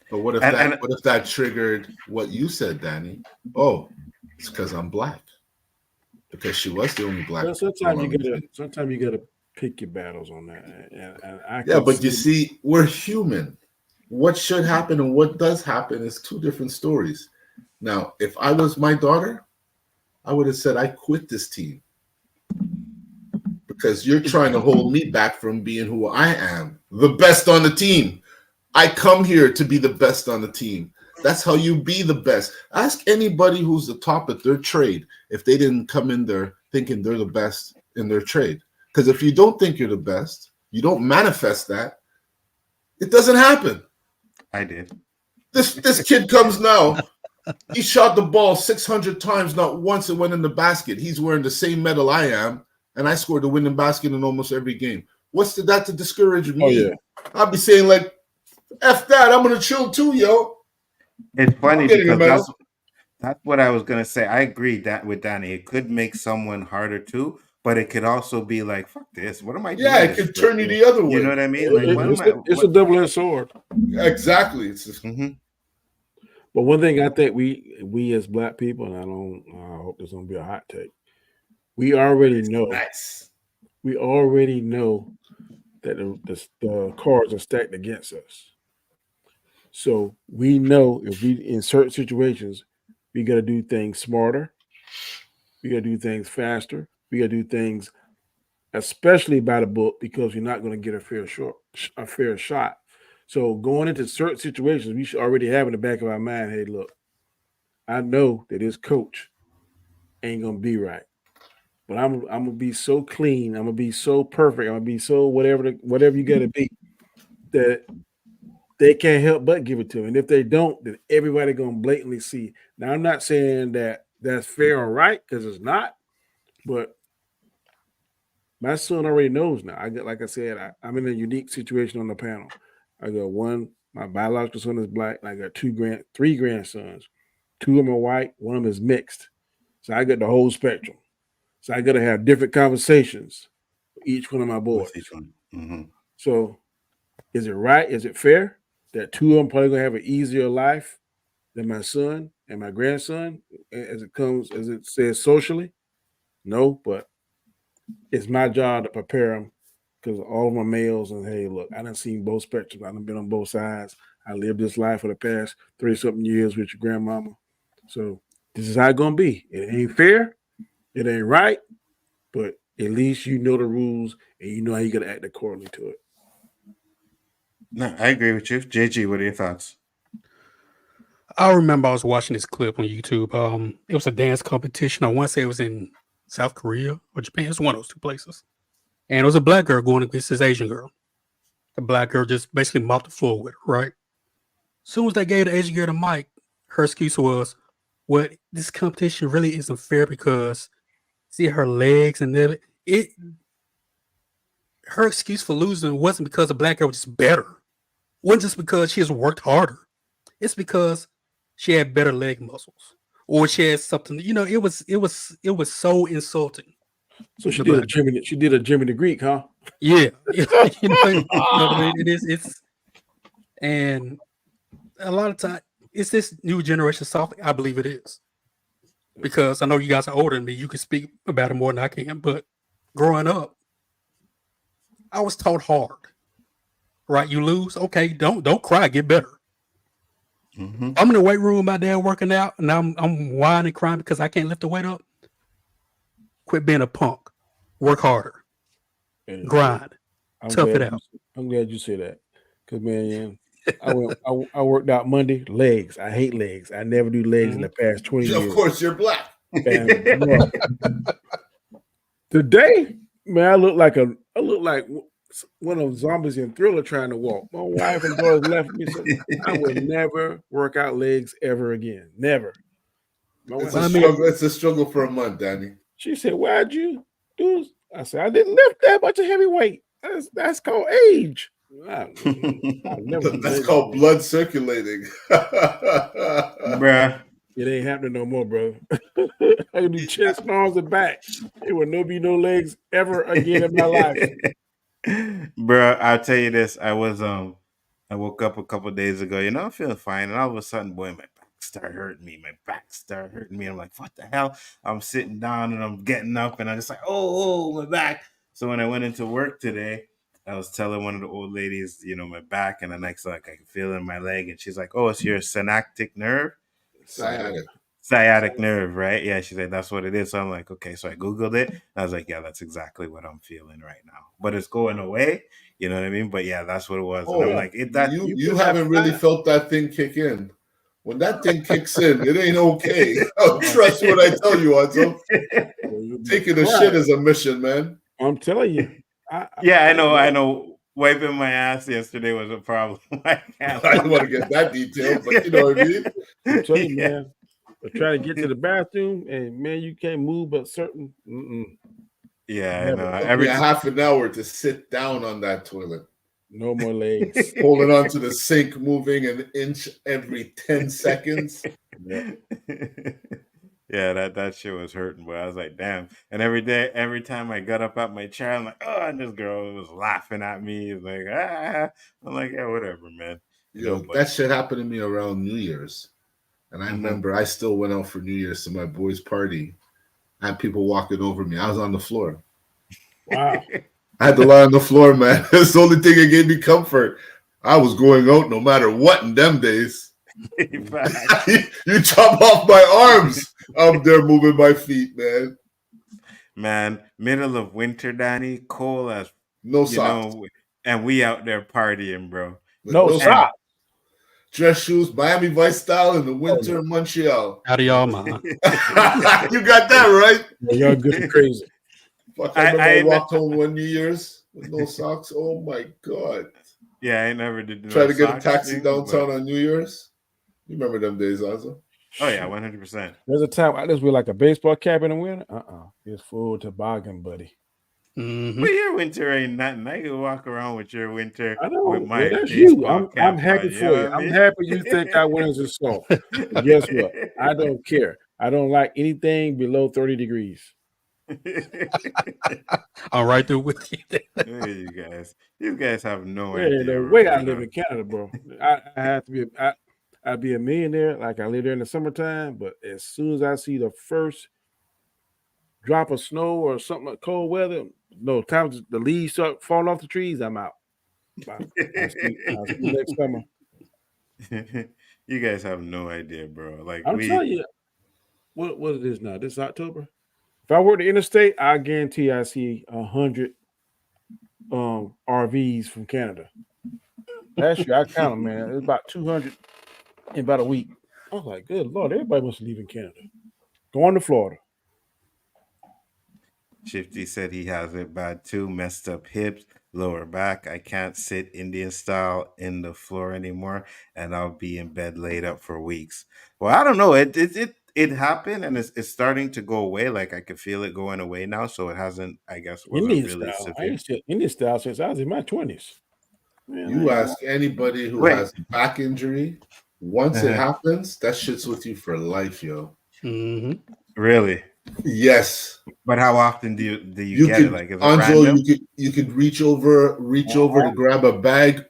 But what if and that triggered what you said, Danny? Oh, it's because I'm black. Because she was the only black. Well, sometimes you gotta pick your battles on that. And I Yeah, can but you see, we're human. What should happen and what does happen is two different stories. Now, if I was my daughter, I would have said, I quit this team because you're trying to hold me back from being who I am, the best on the team. I come here to be the best on the team. That's how you be the best. Ask anybody who's the top at their trade if they didn't come in there thinking they're the best in their trade. Because if you don't think you're the best, you don't manifest that, it doesn't happen. I did. This kid comes now. He shot the ball 600 times, not once it went in the basket. He's wearing the same medal I am, and I scored the winning basket in almost every game. What's that to discourage me? Oh, yeah. I'll be saying like, F that, I'm going to chill too, yo. It's funny I'm getting a because medal. that's what I was gonna say. I agree that with Danny. It could make someone harder too, but it could also be like, fuck this. What am I Yeah, doing it this could for? turn you the other You know way. what I mean? Like, what am I? It's a double-edged sword. Exactly. It's just, But one thing I think we as black people, and I hope this don't be a hot take. We already know. nice. We already know that the cards are stacked against us. So we know if we in certain situations, we got to do things smarter. We got to do things faster. We got to do things, especially by the book, because you're not going to get a fair shot. So going into certain situations, we should already have in the back of our mind, hey, look, I know that this coach ain't gonna be right, but I'm gonna be so clean. I'm gonna be so perfect. I'm gonna be so whatever you got to be that they can't help but give it to him. And if they don't, then everybody gonna blatantly see. Now, I'm not saying that that's fair or right because it's not, but my son already knows now. Like I said, I'm in a unique situation on the panel. I got one. My biological son is black, and I got three grandsons. Two of them are white. One of them is mixed. So I got the whole spectrum. So I got to have different conversations with each one of my boys. With each one. Mm-hmm. So is it right? Is it fair that two of them probably gonna have an easier life than my son and my grandson as it says socially? No, but it's my job to prepare them because all of my males and hey, look, I done seen both spectrums. I done been on both sides. I lived this life for the past 30-something years with your grandmama. So this is how it's gonna be. It ain't fair, it ain't right, but at least you know the rules and you know how you gotta act accordingly to it. No, I agree with you. JG, what are your thoughts? I remember I was watching this clip on YouTube. It was a dance competition. I want to say it was in South Korea or Japan. It's one of those two places. And it was a black girl going against this Asian girl. The black girl just basically mopped the floor with her, right? As soon as they gave the Asian girl the mic, her excuse was, well, this competition really isn't fair because see her legs and her excuse for losing wasn't because the black girl was just better. wasn't just because she has worked harder. It's because she had better leg muscles, or she had something. It was so insulting. So she did a Jimmy. She did a Jimmy the Greek, huh? Yeah, you know what I mean. It's and a lot of time it's this new generation soft. I believe it is because I know you guys are older than me. You can speak about it more than I can. But growing up, I was taught hard. Right, you lose. Okay, don't cry. Get better. Mm-hmm. I'm in the weight room, my dad working out, and I'm whining and crying because I can't lift the weight up. Quit being a punk. Work harder. Grind. Tough it out. I'm glad you said that. Cause man, I worked out Monday, legs. I hate legs. I never do legs in the past 20 years. Of course, you're black. And, today, man, I look like one of those zombies in Thriller trying to walk. My wife and daughters left me. So I would never work out legs ever again. Never. It's a struggle for a month, Danny. She said, "Why'd you do?" I said, "I didn't lift that much of heavy weight. That's called age." That's called blood circulating. Bruh. It ain't happening no more, brother. I can do chest, arms, and back. There will be no legs ever again in my life. Bruh, I'll tell you this. I woke up a couple days ago, I'm feeling fine, and all of a sudden, boy, my back started hurting me. I'm like, what the hell? I'm sitting down and I'm getting up, and I'm just like, oh, my back. So when I went into work today, I was telling one of the old ladies, my back, and the next like I can feel it in my leg, and she's like, oh, it's your synaptic nerve. Sciatic nerve, right? Yeah, she said that's what it is. So I'm like, okay. So I Googled it. And I was like, yeah, that's exactly what I'm feeling right now. But it's going away. You know what I mean? But yeah, that's what it was. And I'm like, you haven't really felt that thing kick in. When that thing kicks in, it ain't okay. Trust what I tell you, Anzo. Taking a shit is a mission, man. I'm telling you. I know. Wiping my ass yesterday was a problem. I don't want to get that detailed, but you know what I mean? I'm telling you, man. But try to get to the bathroom, and man, you can't move but certain. Yeah, I know. Every half an hour to sit down on that toilet. No more legs. Holding on to the sink, moving an inch every 10 seconds. Yeah. Yeah, that shit was hurting, but I was like, damn. And every time I got up out my chair, I'm like, oh, and this girl was laughing at me. Like, I'm like, yeah, whatever, man. That shit happened to me around New Year's. And I remember I still went out for New Year's to my boys' party. I had people walking over me. I was on the floor. Wow. I had to lie on the floor, man. That's the only thing that gave me comfort. I was going out no matter what in them days. You chop off my arms. I'm there moving my feet, man. Man, middle of winter, Danny, cold as no socks. And we out there partying, bro. No socks. Dress shoes, Miami Vice style in the winter in Montreal. Out of y'all mind. You got that right. Yeah, y'all good and crazy. I walked home one New Year's with no socks. Oh my God. Yeah, I never did. Try to get a taxi downtown on New Year's. You remember them days, Azza? Oh yeah, 100%. There's a time I just wear like a baseball cap in the winter. It's full toboggan, buddy. Mm-hmm. But your winter ain't nothing. I can walk around with your winter. I know. With my that's you. I'm happy for you. I'm happy you think our winters are soft. But guess what? I don't care. I don't like anything below 30 degrees. I'm right there with you. You guys have no idea. The way I live in Canada, bro. I have to be. I'd be a millionaire like I live there in the summertime, but as soon as I see the first drop of snow or something like cold weather, time the leaves start falling off the trees, I'm out. I'll see next summer. You guys have no idea, bro. Like I'm telling you, what it is now? This October. If I work the interstate, I guarantee I see 100 RVs from Canada. Last year I counted, man. It was about 200 in about a week. I was like, good Lord, everybody must leave in Canada. Going to Florida. Shifty said he has it bad too, messed up hips, lower back. I can't sit Indian style in the floor anymore, and I'll be in bed laid up for weeks. Well, I don't know. It happened, and it's starting to go away. Like I can feel it going away now. So it hasn't, I guess, wasn't Indian really style. severe. I ain't said Indian style since I was in my 20s. Man, You I ain't ask anybody who Wait. has a back injury, once it happens, that shit's with you for life, yo. Mm-hmm. Really? Yes. But how often do you You get it? could, Like, is it Anzo, random? you could reach over to grab a bag.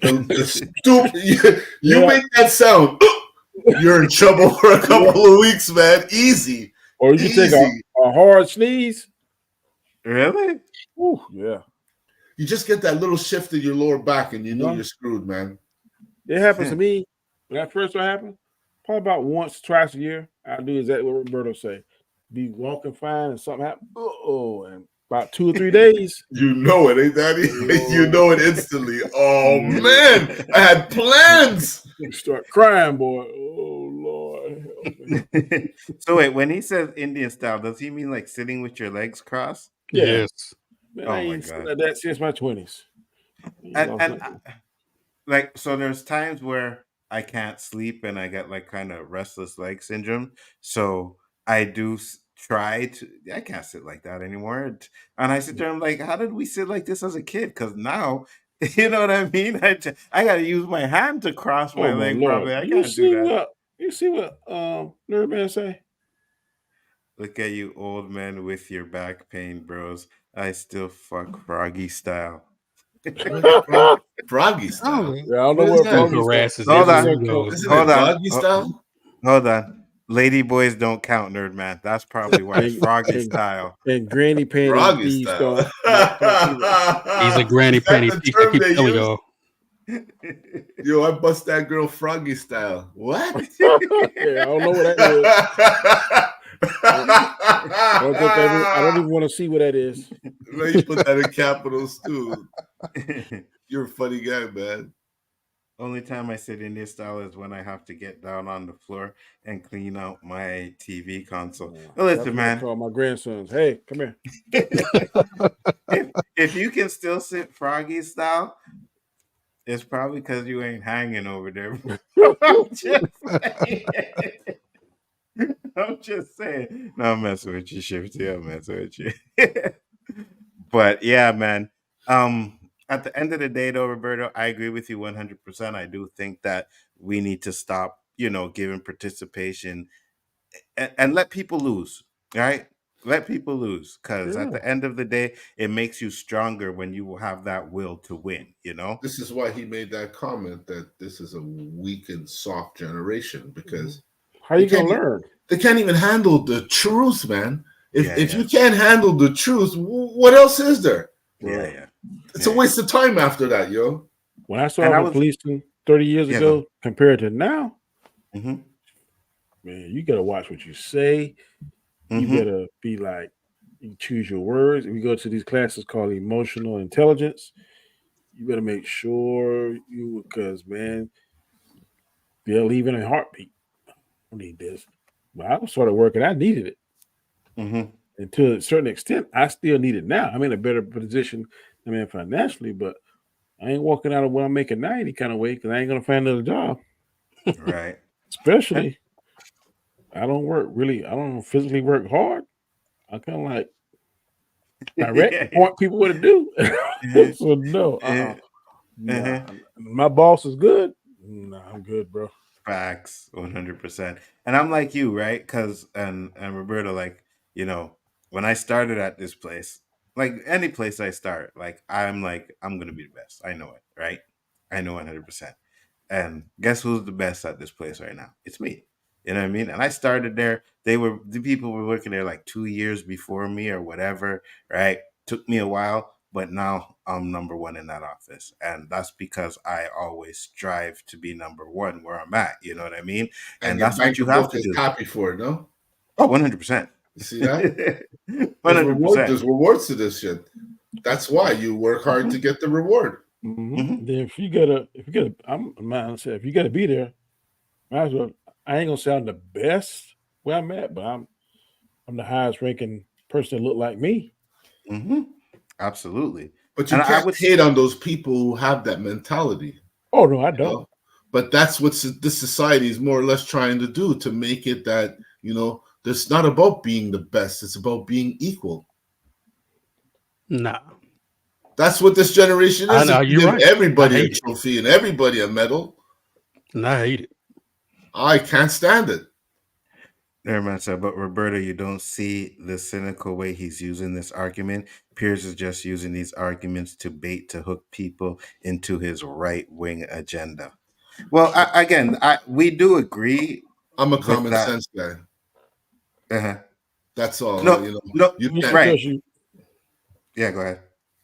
The stoop, you Yeah. make that sound. You're in trouble for a couple of weeks, man. Easy. Or you can take a hard sneeze. Really? Ooh, yeah. You just get that little shift in your lower back and you know Yeah. you're screwed, man. It happens to me. When that first one happened, probably about once, twice a year, I do exactly what Roberto say. Be walking fine and something happen. Oh, and about 2 or 3 days. You know it, ain't that? You Lord. know it instantly. Oh man, I had plans. You start crying, boy. Oh Lord. Help me. So wait, when he says Indian style, does he mean like sitting with your legs crossed? Yeah. Yes. Man, Oh I my ain't seen God. that since my 20s. And like, so there's times where I can't sleep and I get like kind of restless leg syndrome. So I do try to. I can't sit like that anymore. And I sit there. I'm like, how did we sit like this as a kid? Because now, you know what I mean. I got to use my hand to cross my Oh my leg. Lord. Probably I can't do that. You see what Nerd Man say? Look at you, old men with your back pain, bros. I still fuck Froggy style. Froggy style. Yeah, I don't know What is what that? Froggy style. Harasses Hold everywhere on. he goes. Isn't Hold it on. doggy style? Hold on. Lady boys don't count, nerd man. That's probably why it's Froggy style. And Granny Panty Froggy Thieves style. don't count either. He's a granny Is that penny the thief. I term keep they telling use? y'all. Yo, I bust that girl Froggy style. What? Yeah, I don't know what that is. I don't even want to see what that is. Man, you put that in capitals too. You're a funny guy, man. Only time I sit in this style is when I have to get down on the floor and clean out my TV console. Yeah, Well, that's listen, what I man. call my grandsons. Hey, come here. if you can still sit Froggy style, it's probably because you ain't hanging over there. I'm just saying. I'm just saying. No, I'm messing with you, Shifty. I'm messing with you. But yeah, man. At the end of the day, though, Roberto, I agree with you 100%. I do think that we need to stop, giving participation and let people lose, right? Let people lose, because at Yeah. the end of the day, it makes you stronger when you have that will to win. This is why he made that comment that this is a weak and soft generation, because How you gonna learn? they can't even handle the truth, man. If Yeah. you can't handle the truth, what else is there? Yeah. It's a waste of time after that, yo. When I started policing 30 years ago compared to now, Mhm. man, you gotta watch what you say. You Mhm. better be like, you choose your words. If you go to these classes called emotional intelligence, you better make sure because man, they'll leave in a heartbeat. I don't need this. But I started working, I needed it. Mhm. And to a certain extent, I still need it now. I'm in a better position, financially, but I ain't walking out of what I'm making now any kind of way because I ain't gonna find another job. Right. Especially, I don't physically work hard. I kind of like direct and point people what to do. So no, nah. My boss is good. Nah, I'm good, bro. Facts, 100%. And I'm like you, right? Because and Roberto, like, when I started at this place, like any place I start, like I'm gonna be the best. I know it, right? I know 100%. And guess who's the best at this place right now? It's me. You know what I mean? And I started there. The people were working there like 2 years before me or whatever, right? Took me a while, but now I'm number one in that office. And that's because I always strive to be number one where I'm at. You know what I mean? And And your that's what you have to is do. happy for it, no? Oh, 100%. You see that? 100%. There's rewards to this shit. That's why you work hard to get the reward. Mm-hmm. Then if you gotta, if you gotta be there, might as well. I ain't gonna say I'm the best where I'm at, but I'm the highest ranking person that look like me. Absolutely. But you And can't hate on those people who have that mentality. Oh no, I don't. But that's what this society is more or less trying to do, to make it that, it's not about being the best. It's about being equal. Nah. That's what this generation I is. know, If you you're give right. everybody I a hate it. trophy and everybody a medal, And I hate it. I can't stand it. Never mind, sir. But Roberto, you don't see the cynical way he's using this argument. Pierce is just using these arguments to bait to hook people into his right wing agenda. Well, we do agree I'm a with common that. sense guy. Uh-huh. That's all. No, You know, no, you Just can't. right. because you Yeah, go ahead.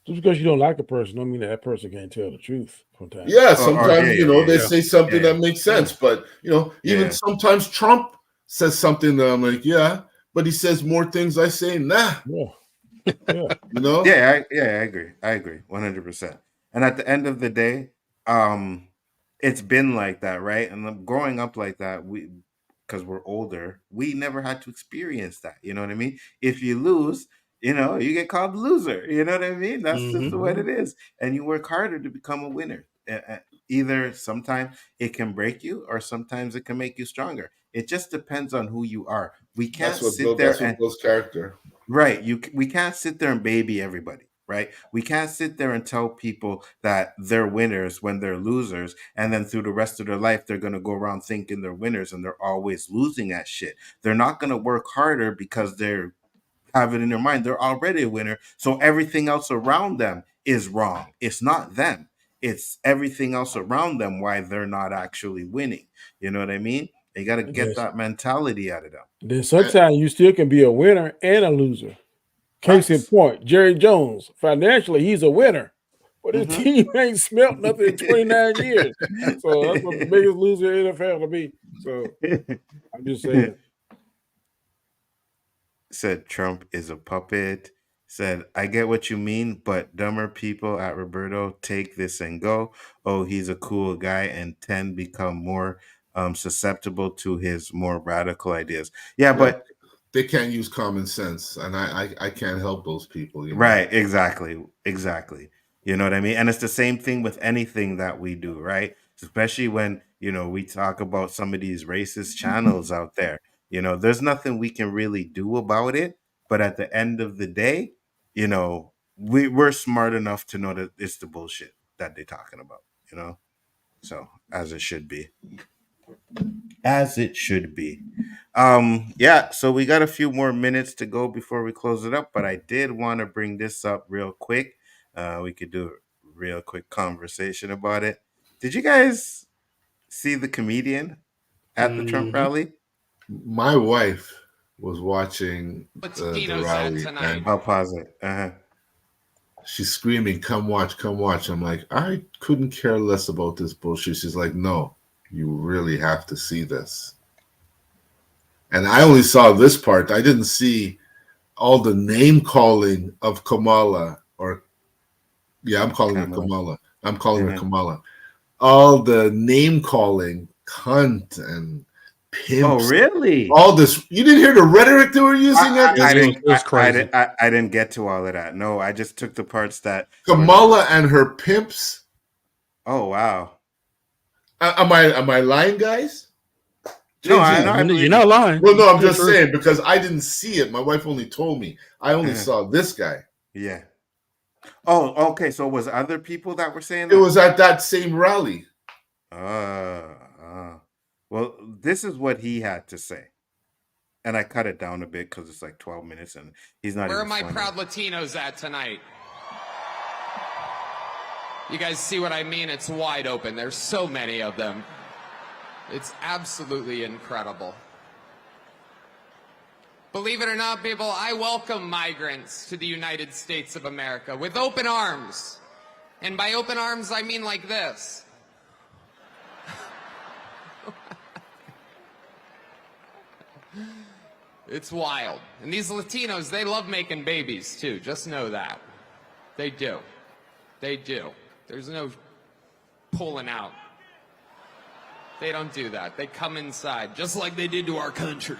just because you don't like a person, don't mean that person can't tell the truth from time. Yeah, Yeah, sometimes yeah, they yeah, say something yeah, that makes sense, but even yeah. sometimes Trump says something that I'm like, yeah, but he says more things I say, nah. Yeah, yeah. I agree. I agree 100%. And at the end of the day, it's been like that, right? And growing up like that, we because we're older, we never had to experience that. You know what I mean? If you lose, you get called loser. You know what I mean? That's just what it is. And you work harder to become a winner. Either sometimes it can break you, or sometimes it can make you stronger. It just depends on who you are. We can't sit there That's what and builds character. right. We can't sit there and baby everybody, right? We can't sit there and tell people that they're winners when they're losers, and then through the rest of their life they're gonna go around thinking they're winners and they're always losing at shit. They're not gonna work harder because they're have it in their mind they're already a winner. So everything else around them is wrong. It's not them. It's everything else around them why they're not actually winning. You know what I mean? You got to get Yes. that mentality out of them. Then sometimes you still can be a winner and a loser. Case in Facts. point, Jerry Jones. Financially, he's a winner, but his Mhm. team ain't smelt nothing in 29 years. So that's what the biggest loser in the NFL to be. So I'm just saying. Said Trump is a puppet. Said, I get what you mean, but dumber people at Roberto take this and go, oh, he's a cool guy, and tend become more susceptible to his more radical ideas. Yeah, but they can't use common sense, and I can't help those people. right, exactly. You know what I mean? And it's the same thing with anything that we do, right? Especially when, we talk about some of these racist channels out there. There's nothing we can really do about it. But at the end of the day, we're smart enough to know that it's the bullshit that they're talking about. So as it should be. As it should be. Yeah, so we got a few more minutes to go before we close it up, but I did want to bring this up real quick. We could do a real quick conversation about it. Did you guys see the comedian at the Trump rally? My wife was watching the rally, and I'll pause it. Uh-huh. she's screaming, come watch, come watch. I'm like, I couldn't care less about this bullshit. She's like, no, you really have to see this. And I only saw this part. I didn't see all the name calling of Kamala, I'm calling her Kamala. I'm calling her Kamala. All the name calling, cunt and pimps. Oh, really? All this. You didn't hear the rhetoric they were using? It was crazy. I didn't get to all of that. No, I just took the parts that Kamala and her pimps. Oh, wow. Am I lying, guys? No, I believe you're not lying. Well, no, I'm just saying because I didn't see it. My wife only told me. I only saw this guy. Yeah. Oh, okay. So it was other people that were saying that? It was at that same rally. Well, this is what he had to say. And I cut it down a bit because it's like 12 minutes and he's not. Where are my proud Latinos at tonight? You guys see what I mean? It's wide open. There's so many of them. It's absolutely incredible. Believe it or not, people, I welcome migrants to the United States of America with open arms. And by open arms, I mean like this. It's wild. And these Latinos, they love making babies too. Just know that. They do. They do. There's no pulling out. They don't do that. They come inside, just like they did to our country.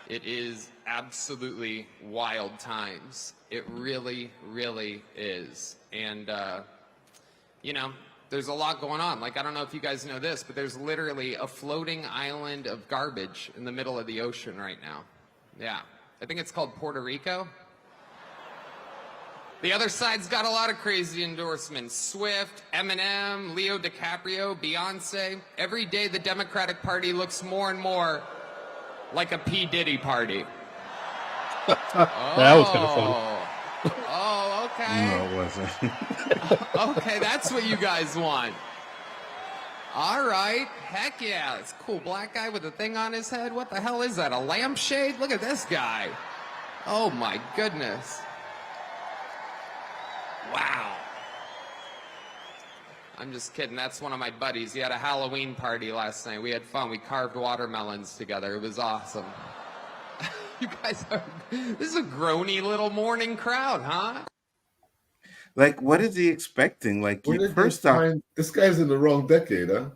It is absolutely wild times. It really, really is. And, there's a lot going on. Like, I don't know if you guys know this, but there's literally a floating island of garbage in the middle of the ocean right now. Yeah. I think it's called Puerto Rico. The other side's got a lot of crazy endorsements. Swift, Eminem, Leo DiCaprio, Beyonce. Every day the Democratic Party looks more and more like a P. Diddy party. That was kind of funny. Oh, okay. No, it wasn't. Okay, that's what you guys want. All right. Heck yeah. It's a cool black guy with a thing on his head. What the hell is that? A lampshade? Look at this guy. Oh my goodness. Wow. I'm just kidding. That's one of my buddies. He had a Halloween party last night. We had fun. We carved watermelons together. It was awesome. You guys are, this is a groany little morning crowd, huh? Like, what is he expecting? Like, Where did first they off, find this guy's in the wrong decade, huh?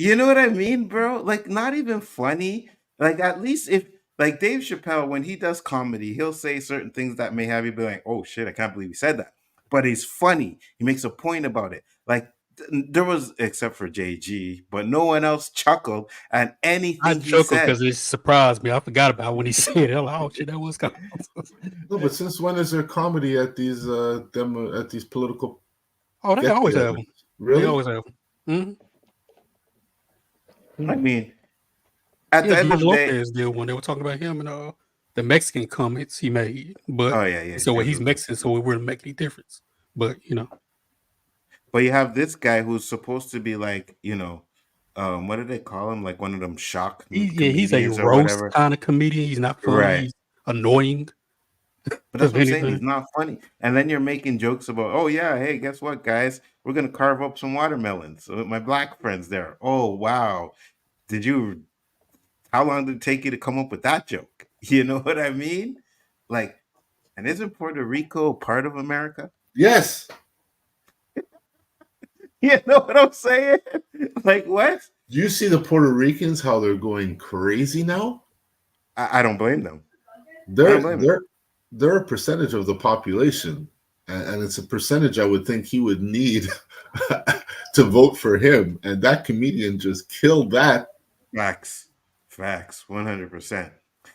you know what I mean, bro? Like, not even funny. Like, at least if, like, Dave Chappelle, when he does comedy, he'll say certain things that may have you be like, oh shit, I can't believe he said that. But he's funny. He makes a point about it. Like, there was, except for JG, but no one else chuckled at I anything he chuckled said. because it surprised me. I forgot about when he said it. I'm like, oh shit, that was kind of... No, but since when is there comedy at these at these political? Oh, they always have them. Really? They always have them. I mean, at the Yeah, end of George the day, Lopez did when they were talking about him and the Mexican comments he made. But oh yeah, so yeah. he's Mexican, so it wouldn't make any difference. But you know, But you have this guy who's supposed to be like, what do they call him? Like one of them shock he's a comedians or roast whatever. kind of comedian. He's not funny. Right. He's annoying. But that's If what I'm saying. He's anything. not funny. And then you're making jokes about, oh yeah, hey, guess what, guys? We're gonna carve up some watermelons with my black friends there. Oh wow. How long did it take you to come up with that joke? You know what I mean? Like, and isn't Puerto Rico part of America? Yes. You know what I'm saying? Like what? Do you see the Puerto Ricans how they're going crazy now? I don't blame them. They're a percentage of the population, and it's a percentage I would think he would need to vote for him. And that comedian just killed that. Facts, 100%.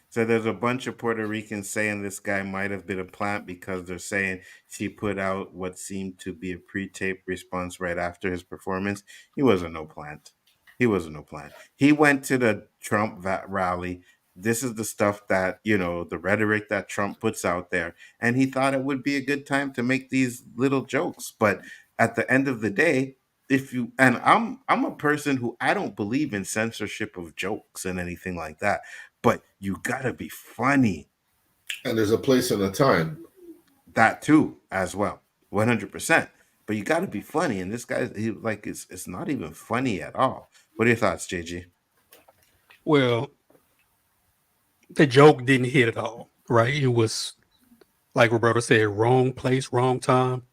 So there's a bunch of Puerto Ricans saying this guy might have been a plant because they're saying she put out what seemed to be a pre-taped response right after his performance. He wasn't no plant. He wasn't no plant. He went to the Trump rally. This is the stuff that, the rhetoric that Trump puts out there. And he thought it would be a good time to make these little jokes. But at the end of the day, I'm a person who I don't believe in censorship of jokes and anything like that. But you gotta be funny. And there's a place and a time. That too, as well. 100%. But you gotta be funny. And this guy, it's not even funny at all. What are your thoughts, JG? Well, the joke didn't hit at all, right? It was, like Roberto said, wrong place, wrong time,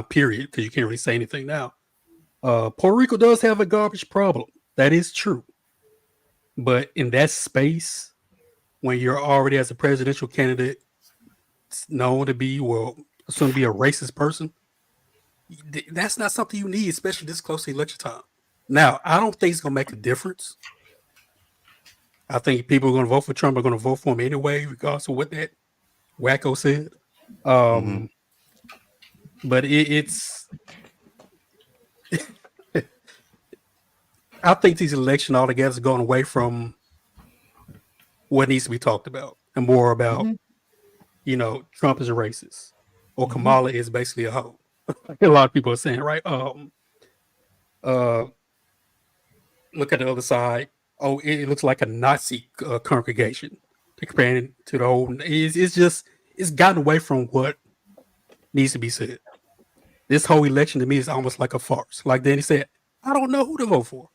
period, because you can't really say anything now. Puerto Rico does have a garbage problem. That is true. But in that space, when you're already as a presidential candidate known to be, assumed to be a racist person, that's not something you need, especially this close to election time. Now, I don't think it's going to make a difference. I think people are going to vote for Trump are going to vote for him anyway, regardless of what that wacko said. But it's I think these election altogether is going away from what needs to be talked about and more about, Trump is a racist or Kamala is basically a hoe. Like a lot of people are saying, right? Look at the other side. Oh, it looks like a Nazi congregation. Comparing to the old, it's gotten away from what needs to be said. This whole election to me is almost like a farce. Like Danny said, I don't know who to vote for.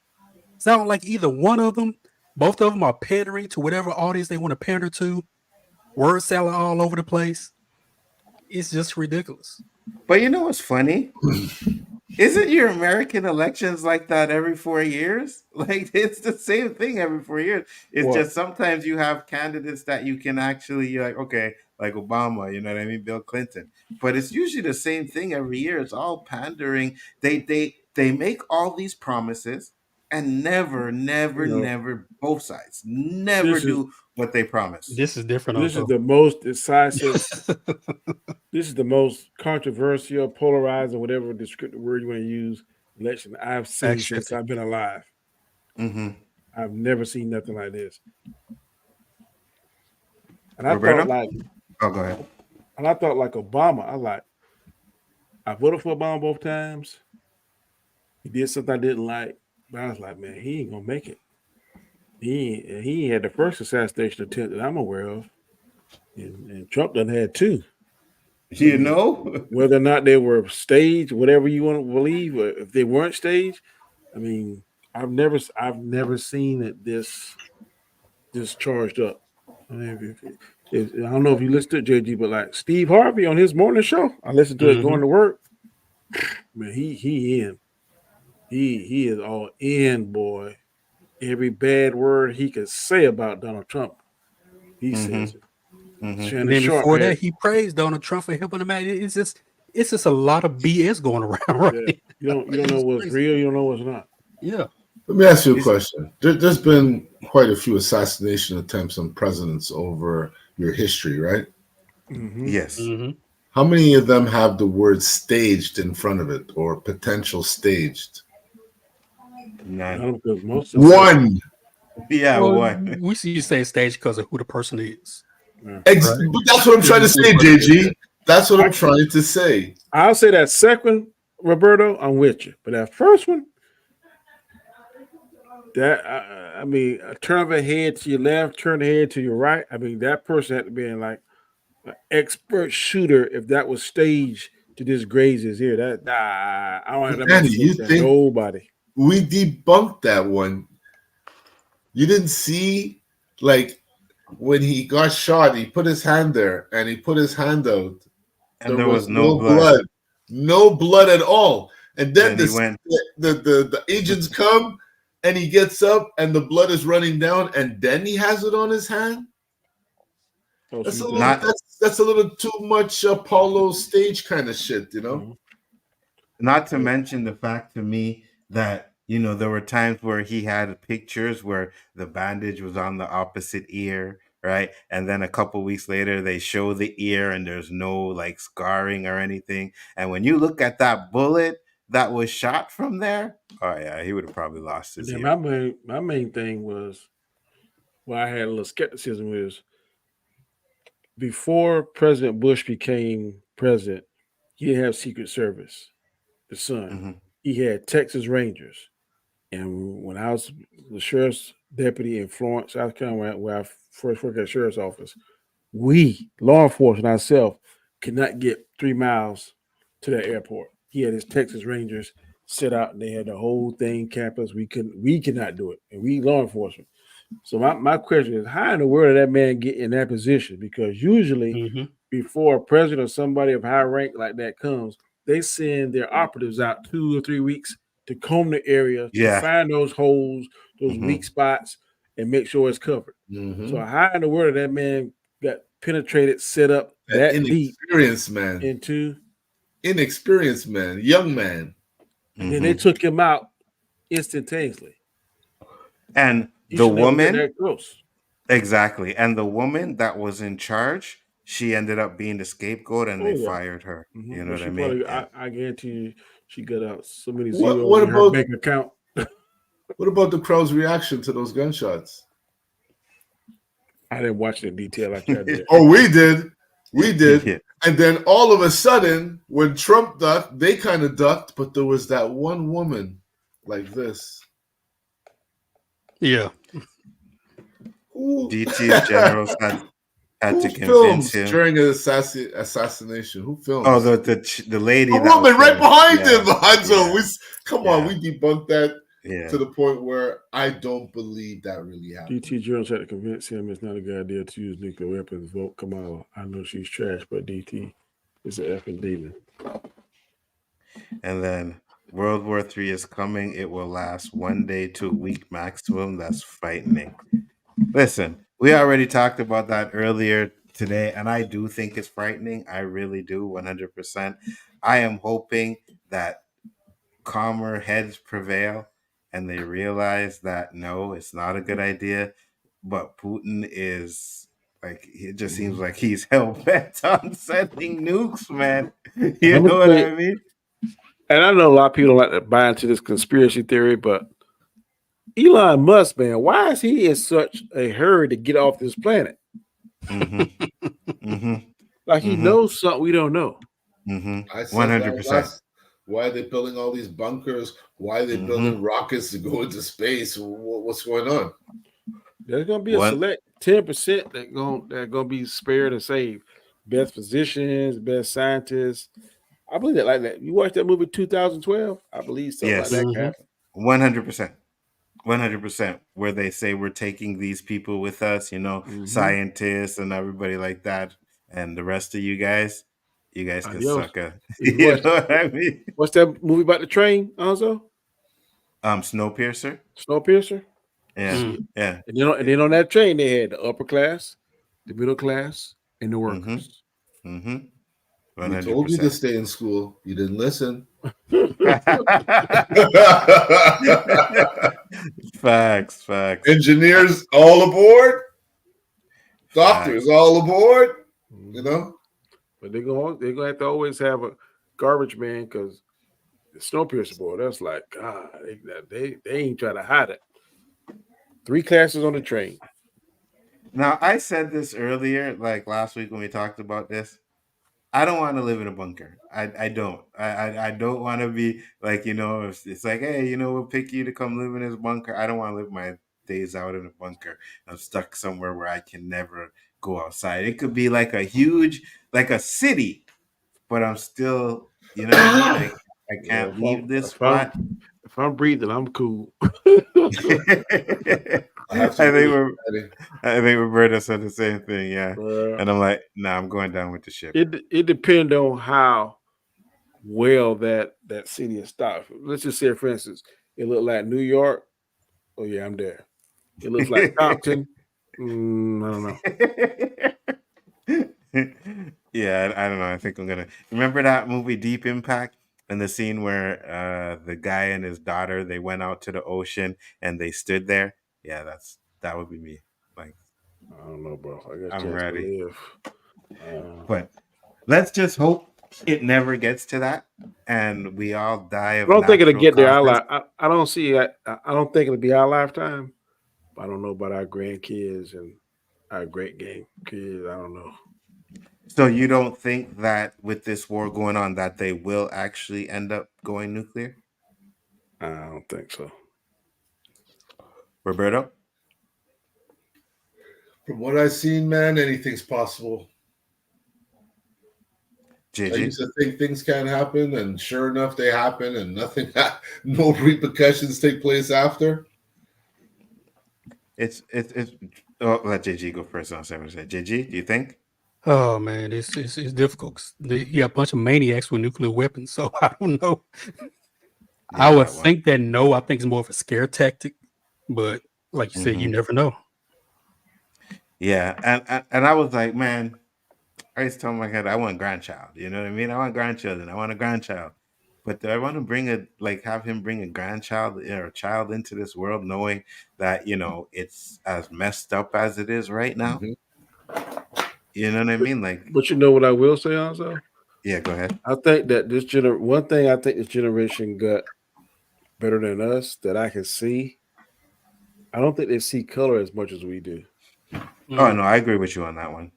Sound like either one of them, both of them are pandering to whatever audience they want to pander to. Word salad all over the place. It's just ridiculous. But you know what's funny? Isn't your American elections like that every 4 years? Like it's the same thing every 4 years. It's just sometimes you have candidates that you can actually, you're like, okay, like Obama, you know what I mean, Bill Clinton. But it's usually the same thing every year. It's all pandering. They make all these promises, and never both sides never This is do what they promise. This is different. this is Also. the most decisive. This is the most controversial, polarizing, whatever descriptive word you want to use, election I've seen since Extra. I've been alive. Mm-hmm. I've never seen nothing like this. And I Roberto? thought like, Oh, go ahead. and I thought like Obama. I voted for Obama both times. He did something I didn't like, but I was like, man, he ain't gonna make it. He had the first assassination attempt that I'm aware of, and Trump done had two. You know? Whether or not they were staged, whatever you want to believe, or if they weren't staged, I mean, I've never seen it this charged up. I mean, I don't know if you listened to JG, but like Steve Harvey on his morning show, I listened to it going to work. Man, he in. He is all in, boy. Every bad word he could say about Donald Trump, he says it. Mm-hmm. And then before that, he praised Donald Trump for helping him out. It's just a lot of BS going around, right? Yeah. You don't know what's real, you don't know what's not. Yeah. Let me ask you a question. There's been quite a few assassination attempts on presidents over your history, right? Mm-hmm. Yes. Mm-hmm. How many of them have the word staged in front of it or potential staged? None. Most One. Yeah, Well, one. we see you say stage because of who the person is. But that's what I'm trying to say, JG. That's what I'm trying to say. I'll say that second, Roberto, I'm with you. But that first one, that I mean, turn the head to your left, turn the head to your right. I mean, that person had to be like an expert shooter if that was staged to just graze his ear. That I don't have that Danny, much you faith in think nobody. we debunked that one? You didn't see, like, when he got shot, he put his hand there and he put his hand out. And there was no blood. No blood at all. And then And the agents come and he gets up and the blood is running down and then he has it on his hand. That's a little too much Apollo stage kind of shit, you know? Mm-hmm. Not to mention the fact to me that, there were times where he had pictures where the bandage was on the opposite ear, right? And then a couple weeks later, they show the ear and there's no like scarring or anything. And when you look at that bullet that was shot from there, oh yeah, he would have probably lost his ear. My main thing was, I had a little skepticism is before President Bush became president, he didn't have Secret Service, the son. Mm-hmm. He had Texas Rangers. And when I was the sheriff's deputy in Florence, South Carolina, where I first worked at the sheriff's office, we, law enforcement ourselves, could not get 3 miles to that airport. He had his Texas Rangers set out and they had the whole thing campus. We could not do it. And we law enforcement. So my question is, how in the world did that man get in that position? Because usually before a president or somebody of high rank like that comes, they send their operatives out 2 or 3 weeks to comb the area, to find those holes, those weak spots, and make sure it's covered. Mm-hmm. So how in the world did that man got penetrated, set up that deep into inexperienced man, young man. And then they took him out instantaneously. And the woman that close. Exactly. And the woman that was in charge, she ended up being the scapegoat and they fired her. Mm-hmm. You know what I mean? I guarantee you she got out so many zeros in her bank account. What about the crowd's reaction to those gunshots? I didn't watch the detail like that did. Oh, we did. Yeah. And then all of a sudden, when Trump ducked, they kind of ducked, but there was that one woman like this. Yeah. DT's generals had to convince him during an assassination. Who filmed? Oh, the lady. A woman right behind him, Hanzo. Come on, we debunked that to the point where I don't believe that really happened. DT generals had to convince him it's not a good idea to use nuclear weapons. Vote Kamala. I know she's trash, but DT is an effing demon. And then World War III is coming. It will last 1 day to a week maximum. That's frightening. Listen, we already talked about that earlier today, and I do think it's frightening. I really do, 100%. I am hoping that calmer heads prevail and they realize that no, it's not a good idea. But Putin is like, it just seems like he's hell bent on sending nukes, man. You I'm gonna know what say, I mean? and I know a lot of people don't like to buy into this conspiracy theory, but Elon Musk, man, why is he in such a hurry to get off this planet? Mm-hmm. Mm-hmm. Like he Mm-hmm. knows something we don't know. Mm-hmm. I said that 100%. last. Why are they building all these bunkers? Why are they Mhm. building rockets to go into space? What's going on? There's gonna be a What? select 10% that gonna be spared and saved. Best physicians, best scientists. I believe that like that. You watched that movie 2012? I believe something like Yes. that can happen. 100%. 100%. Where they say we're taking these people with us, you know, Mhm. scientists and everybody like that, and the rest of you guys can Adios. suck a. You You watch- know what I mean? What's that movie about the train, also? Snowpiercer. Snowpiercer? Yeah. Mm. Yeah. And then on that train they had the upper class, the middle class, and the workers. Mm-hmm. We told you to 100%. stay in school. You didn't listen. Facts. Engineers all aboard. Doctors Facts. all aboard. You know. But they're gonna have to always have a garbage man because the Snowpiercer boy, that's like God, they ain't trying to hide it. 3 classes on the train. Now, I said this earlier, like last week when we talked about this. I don't want to live in a bunker. I don't. I don't want to be like, you know, it's like, hey, you know, we'll pick you to come live in this bunker. I don't want to live my days out in a bunker. I'm stuck somewhere where I can never go outside. It could be like a huge, like a city, but I'm still, you know what I mean? I can't leave this spot. If I'm breathing, I'm cool. I have to think agree. I think Roberta said the same thing, yeah. Well, And I'm like, nah, I'm going down with the ship. it depends on how well that city is stocked. Let's just say, for instance, it looked like New York. Oh yeah, I'm there. It looks like Compton. I don't know. Yeah, I don't know. I think I'm gonna remember that movie Deep Impact and the scene where the guy and his daughter they went out to the ocean and they stood there. Yeah, that would be me. Like, I don't know, bro. I got a I'm chance ready. to live. But let's just hope it never gets to that and we all die of I don't think it'll natural get there. causes. I don't see it. I don't think it'll be our lifetime. I don't know about our grandkids and our great kids. I don't know. So you don't think that with this war going on that they will actually end up going nuclear? I don't think so. Roberto? From what I've seen, man, anything's possible. I used JG? to think things can't happen, and sure enough, they happen, and no repercussions take place after. It's oh, let JG go first. I'll say what I say. JG, do you think? Oh man, it's difficult. 'Cause you got a bunch of maniacs with nuclear weapons, so I don't know. I Yeah, would that one. think that no. I think it's more of a scare tactic, but like you said, you Mhm. never know. Yeah, and I was like, man, I used to tell my kid I want a grandchild. You know what I mean? I want grandchildren. I want a grandchild. But do I want to have him bring a grandchild or a child into this world, knowing that you know it's as messed up as it is right now? Mhm. You know what I mean? Like, But you know what I will say also? yeah, go ahead. I think that one thing I think this generation got better than us that I can see. I don't think they see color as much as we do. Oh no, I agree with you on that one.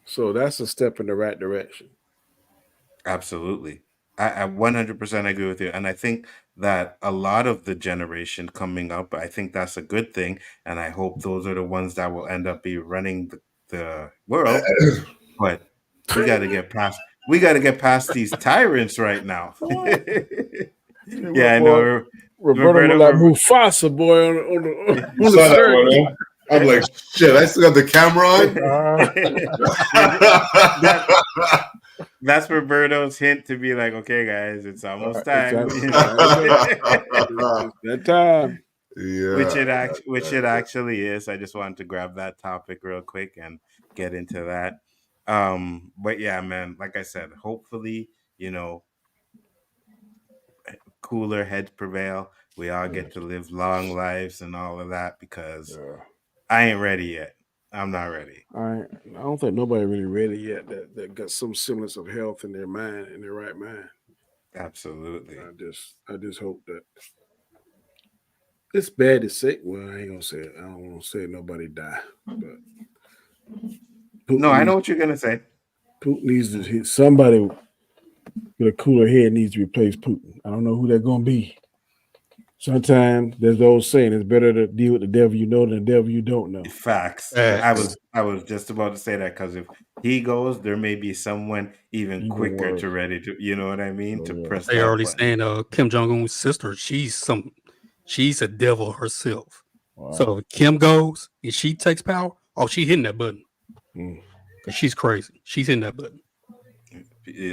So that's a step in the right direction. Absolutely. I 100% agree with you. And I think that a lot of the generation coming up, I think that's a good thing. And I hope those are the ones that will end up be running the world. But we got to get past these tyrants right now. Yeah, I know. Roberto look like Mufasa, boy, on You the saw that circus. one, huh? I'm like, shit, I still got the camera on. That's Roberto's hint to be like, okay, guys, it's almost time. It's that time. Yeah. Which it actually is. I just wanted to grab that topic real quick and get into that. But yeah, man, like I said, hopefully, you know, cooler heads prevail. we all get to live long lives and all of that because Yeah. I ain't ready yet. I'm not ready. I don't think nobody really ready yet that got some semblance of health in their mind, in their right mind. Absolutely. I just hope that it's bad to say. Well, I ain't gonna say it. I don't want to say nobody die, but No, I know what you're gonna say. Putin needs to hit somebody with a cooler head needs to replace Putin. I don't know who they're gonna be. Sometimes there's those saying it's better to deal with the devil you know than the devil you don't know. Facts. Facts. I was just about to say that because if he goes, there may be someone even quicker worse. to ready to, you know what I mean, Oh, to yeah. press They that already button. saying Kim Jong Un's sister, she's a devil herself. Wow. So if Kim goes and she takes power, she hitting that button. Because she's crazy. She's hitting that button.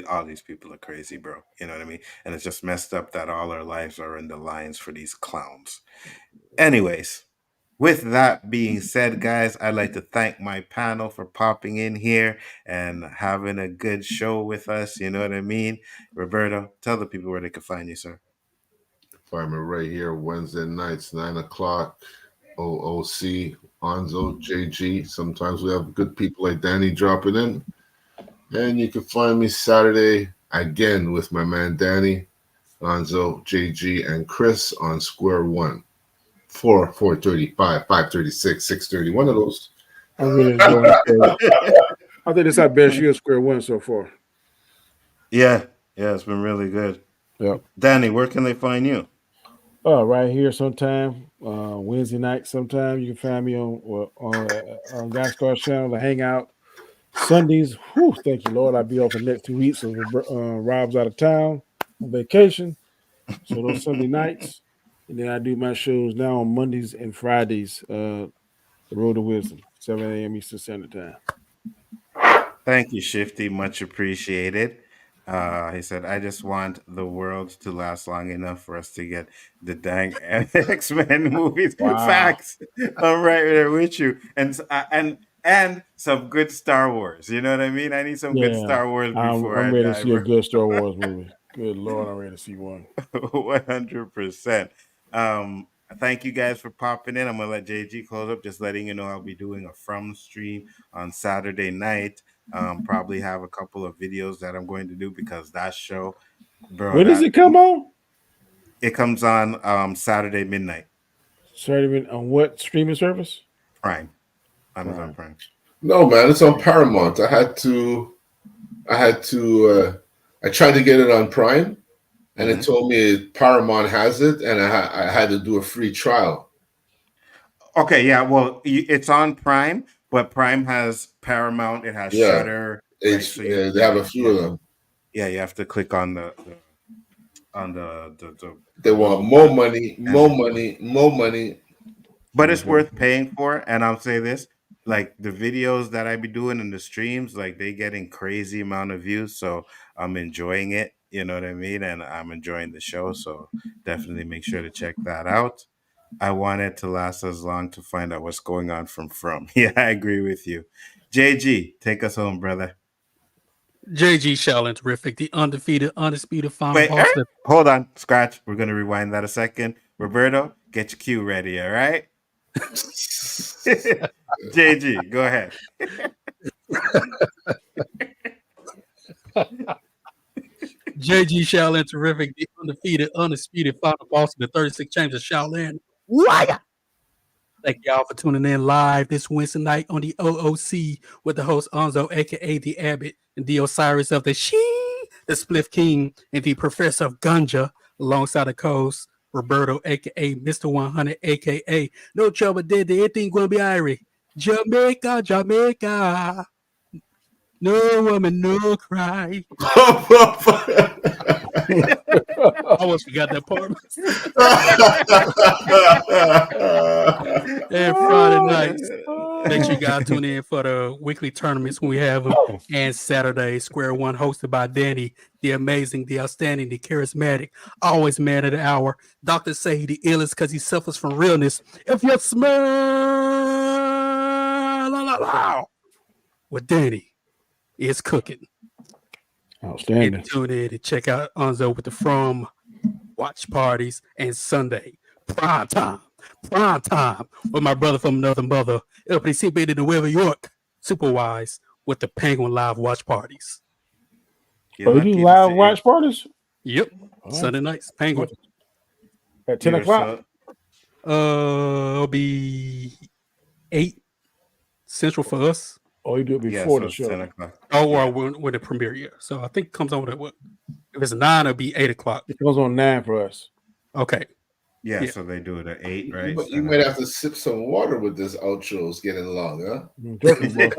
All these people are crazy, bro. You know what I mean? And it's just messed up that all our lives are in the lines for these clowns. Anyways, with that being said, guys, I'd like to thank my panel for popping in here and having a good show with us. You know what I mean? Roberto, tell the people where they can find you, sir. Find me right here Wednesday nights, 9 o'clock, OOC, Onzo, JG. Sometimes we have good people like Danny dropping in. And you can find me Saturday again with my man Danny, Onzo, JG, and Chris on Square One. 4:35, 5:36, 6:30. One of those. I'm really enjoying I think it's our best year Square One so far. Yeah, it's been really good. Yep. Danny, where can they find you? Right here sometime, Wednesday night sometime. You can find me on Guy Scar's channel to hang out. Sundays, thank you, Lord. I'll be off the next 2 weeks. So Rob's out of town on vacation. So those Sunday nights. And then I do my shows now on Mondays and Fridays. The Road to Wisdom, 7 a.m. Eastern Standard Time. Thank you, Shifty. Much appreciated. He said, I just want the world to last long enough for us to get the dang X-Men movies. Wow. Facts. I'm right there with you. And some good Star Wars. You know what I mean? I need some good Star Wars before I'm I ready to die, see a bro. good Star Wars movie. Good Lord, I'm ready to see one. 100%. Thank you guys for popping in. I'm gonna let JG close up, just letting you know I'll be doing a from stream on Saturday night. Probably have a couple of videos that I'm going to do because that show, bro. When does it come on? It comes on Saturday midnight. Saturday on what streaming service? Prime. Amazon Prime. No, man, it's on Paramount. I tried to get it on Prime, and it told me Paramount has it, and I had to do a free trial. Okay, yeah. Well, it's on Prime, but Prime has Paramount. It has Shudder. Right? So they have a few of them. Yeah, you have to click on the They want more money. But it's worth paying for. And I'll say this, like the videos that I be doing in the streams, like they getting crazy amount of views. So I'm enjoying it. You know what I mean? And I'm enjoying the show. So definitely make sure to check that out. I want it to last as long to find out what's going on from. Yeah, I agree with you. JG, take us home, brother. JG Shallon, terrific. The undefeated, undisputed final boss. Hold on. Scratch. We're going to rewind that a second. Roberto, get your cue ready, all right? JG, go ahead. JG Shaolin, terrific, the undefeated, undisputed final boss of the 36 Chambers of Shaolin. Wire! Thank y'all for tuning in live this Wednesday night on the OOC with the host Onzo, aka the Abbott, and the Osiris of the the Spliff King, and the Professor of Ganja, alongside the host Roberto, aka Mr. 100, aka No Trouble Did Anything Gonna Be Irie. Jamaica. No woman, no cry. I almost forgot that part. And Friday nights, make sure you guys tune in for the weekly tournaments when we have them. And Saturday, Square One, hosted by Danny, the amazing, the outstanding, the charismatic, always man of the hour. Doctors say he the illest because he suffers from realness. If you smell with Danny, it's cooking. Outstanding. And tune in and check out Onzo with the From watch parties, and Sunday prime time with my brother from another mother, El Príncipe de Nueva York, Superwise with the Penguin Live watch parties. You're Oh, you do lucky to live see watch parties? Yep, Oh, Sunday nights, Penguin. At 10 you're o'clock? It'll be 8 Central for us. Oh, you do it Yeah, before so the it's show. 10 o'clock. Oh, Yeah. or when the premiere, yeah. So I think it comes on at what? If it's 9, it'll be 8 o'clock. It goes on 9 for us. Okay. Yeah, Yeah. so they do it at 8, right? You might have to sip some water with this outro. It's getting long, huh? I'm joking, bro.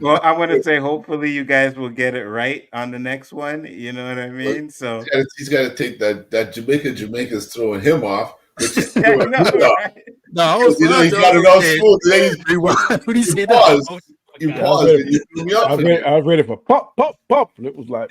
Well, I want to say hopefully you guys will get it right on the next one. You know what I mean? So he's got to take that Jamaica's throwing him off, which is I throwing know, me off. right? No, I was You know, he got it all smooth. Then When he you said paused. that, You God. paused and you threw me off again. I was ready for pop, and it was like,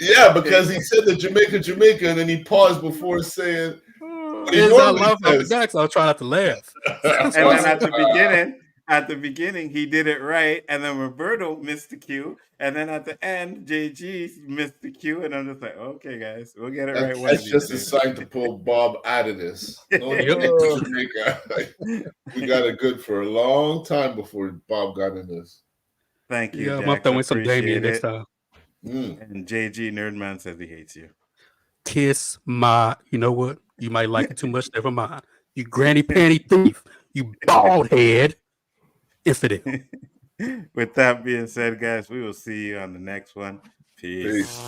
Yeah, because he said the Jamaica, and then he paused before saying what he I normally forgot, says. so I was trying not to laugh. And then at the beginning, he did it right, and then Roberto missed the cue, and then at the end, JG missed the cue, and I'm just like, okay, guys, we'll get it right. That's just a sign to pull Bob out of this. No Jamaica. We got it good for a long time before Bob got in this. Thank you, Yeah, I'm Jack. up there with some Damien next time. And JG Nerdman says he hates you. Kiss my, you know what? You might like it too much. Never mind. You granny panty thief. You bald head infidel. With that being said, guys, we will see you on the next one. Peace.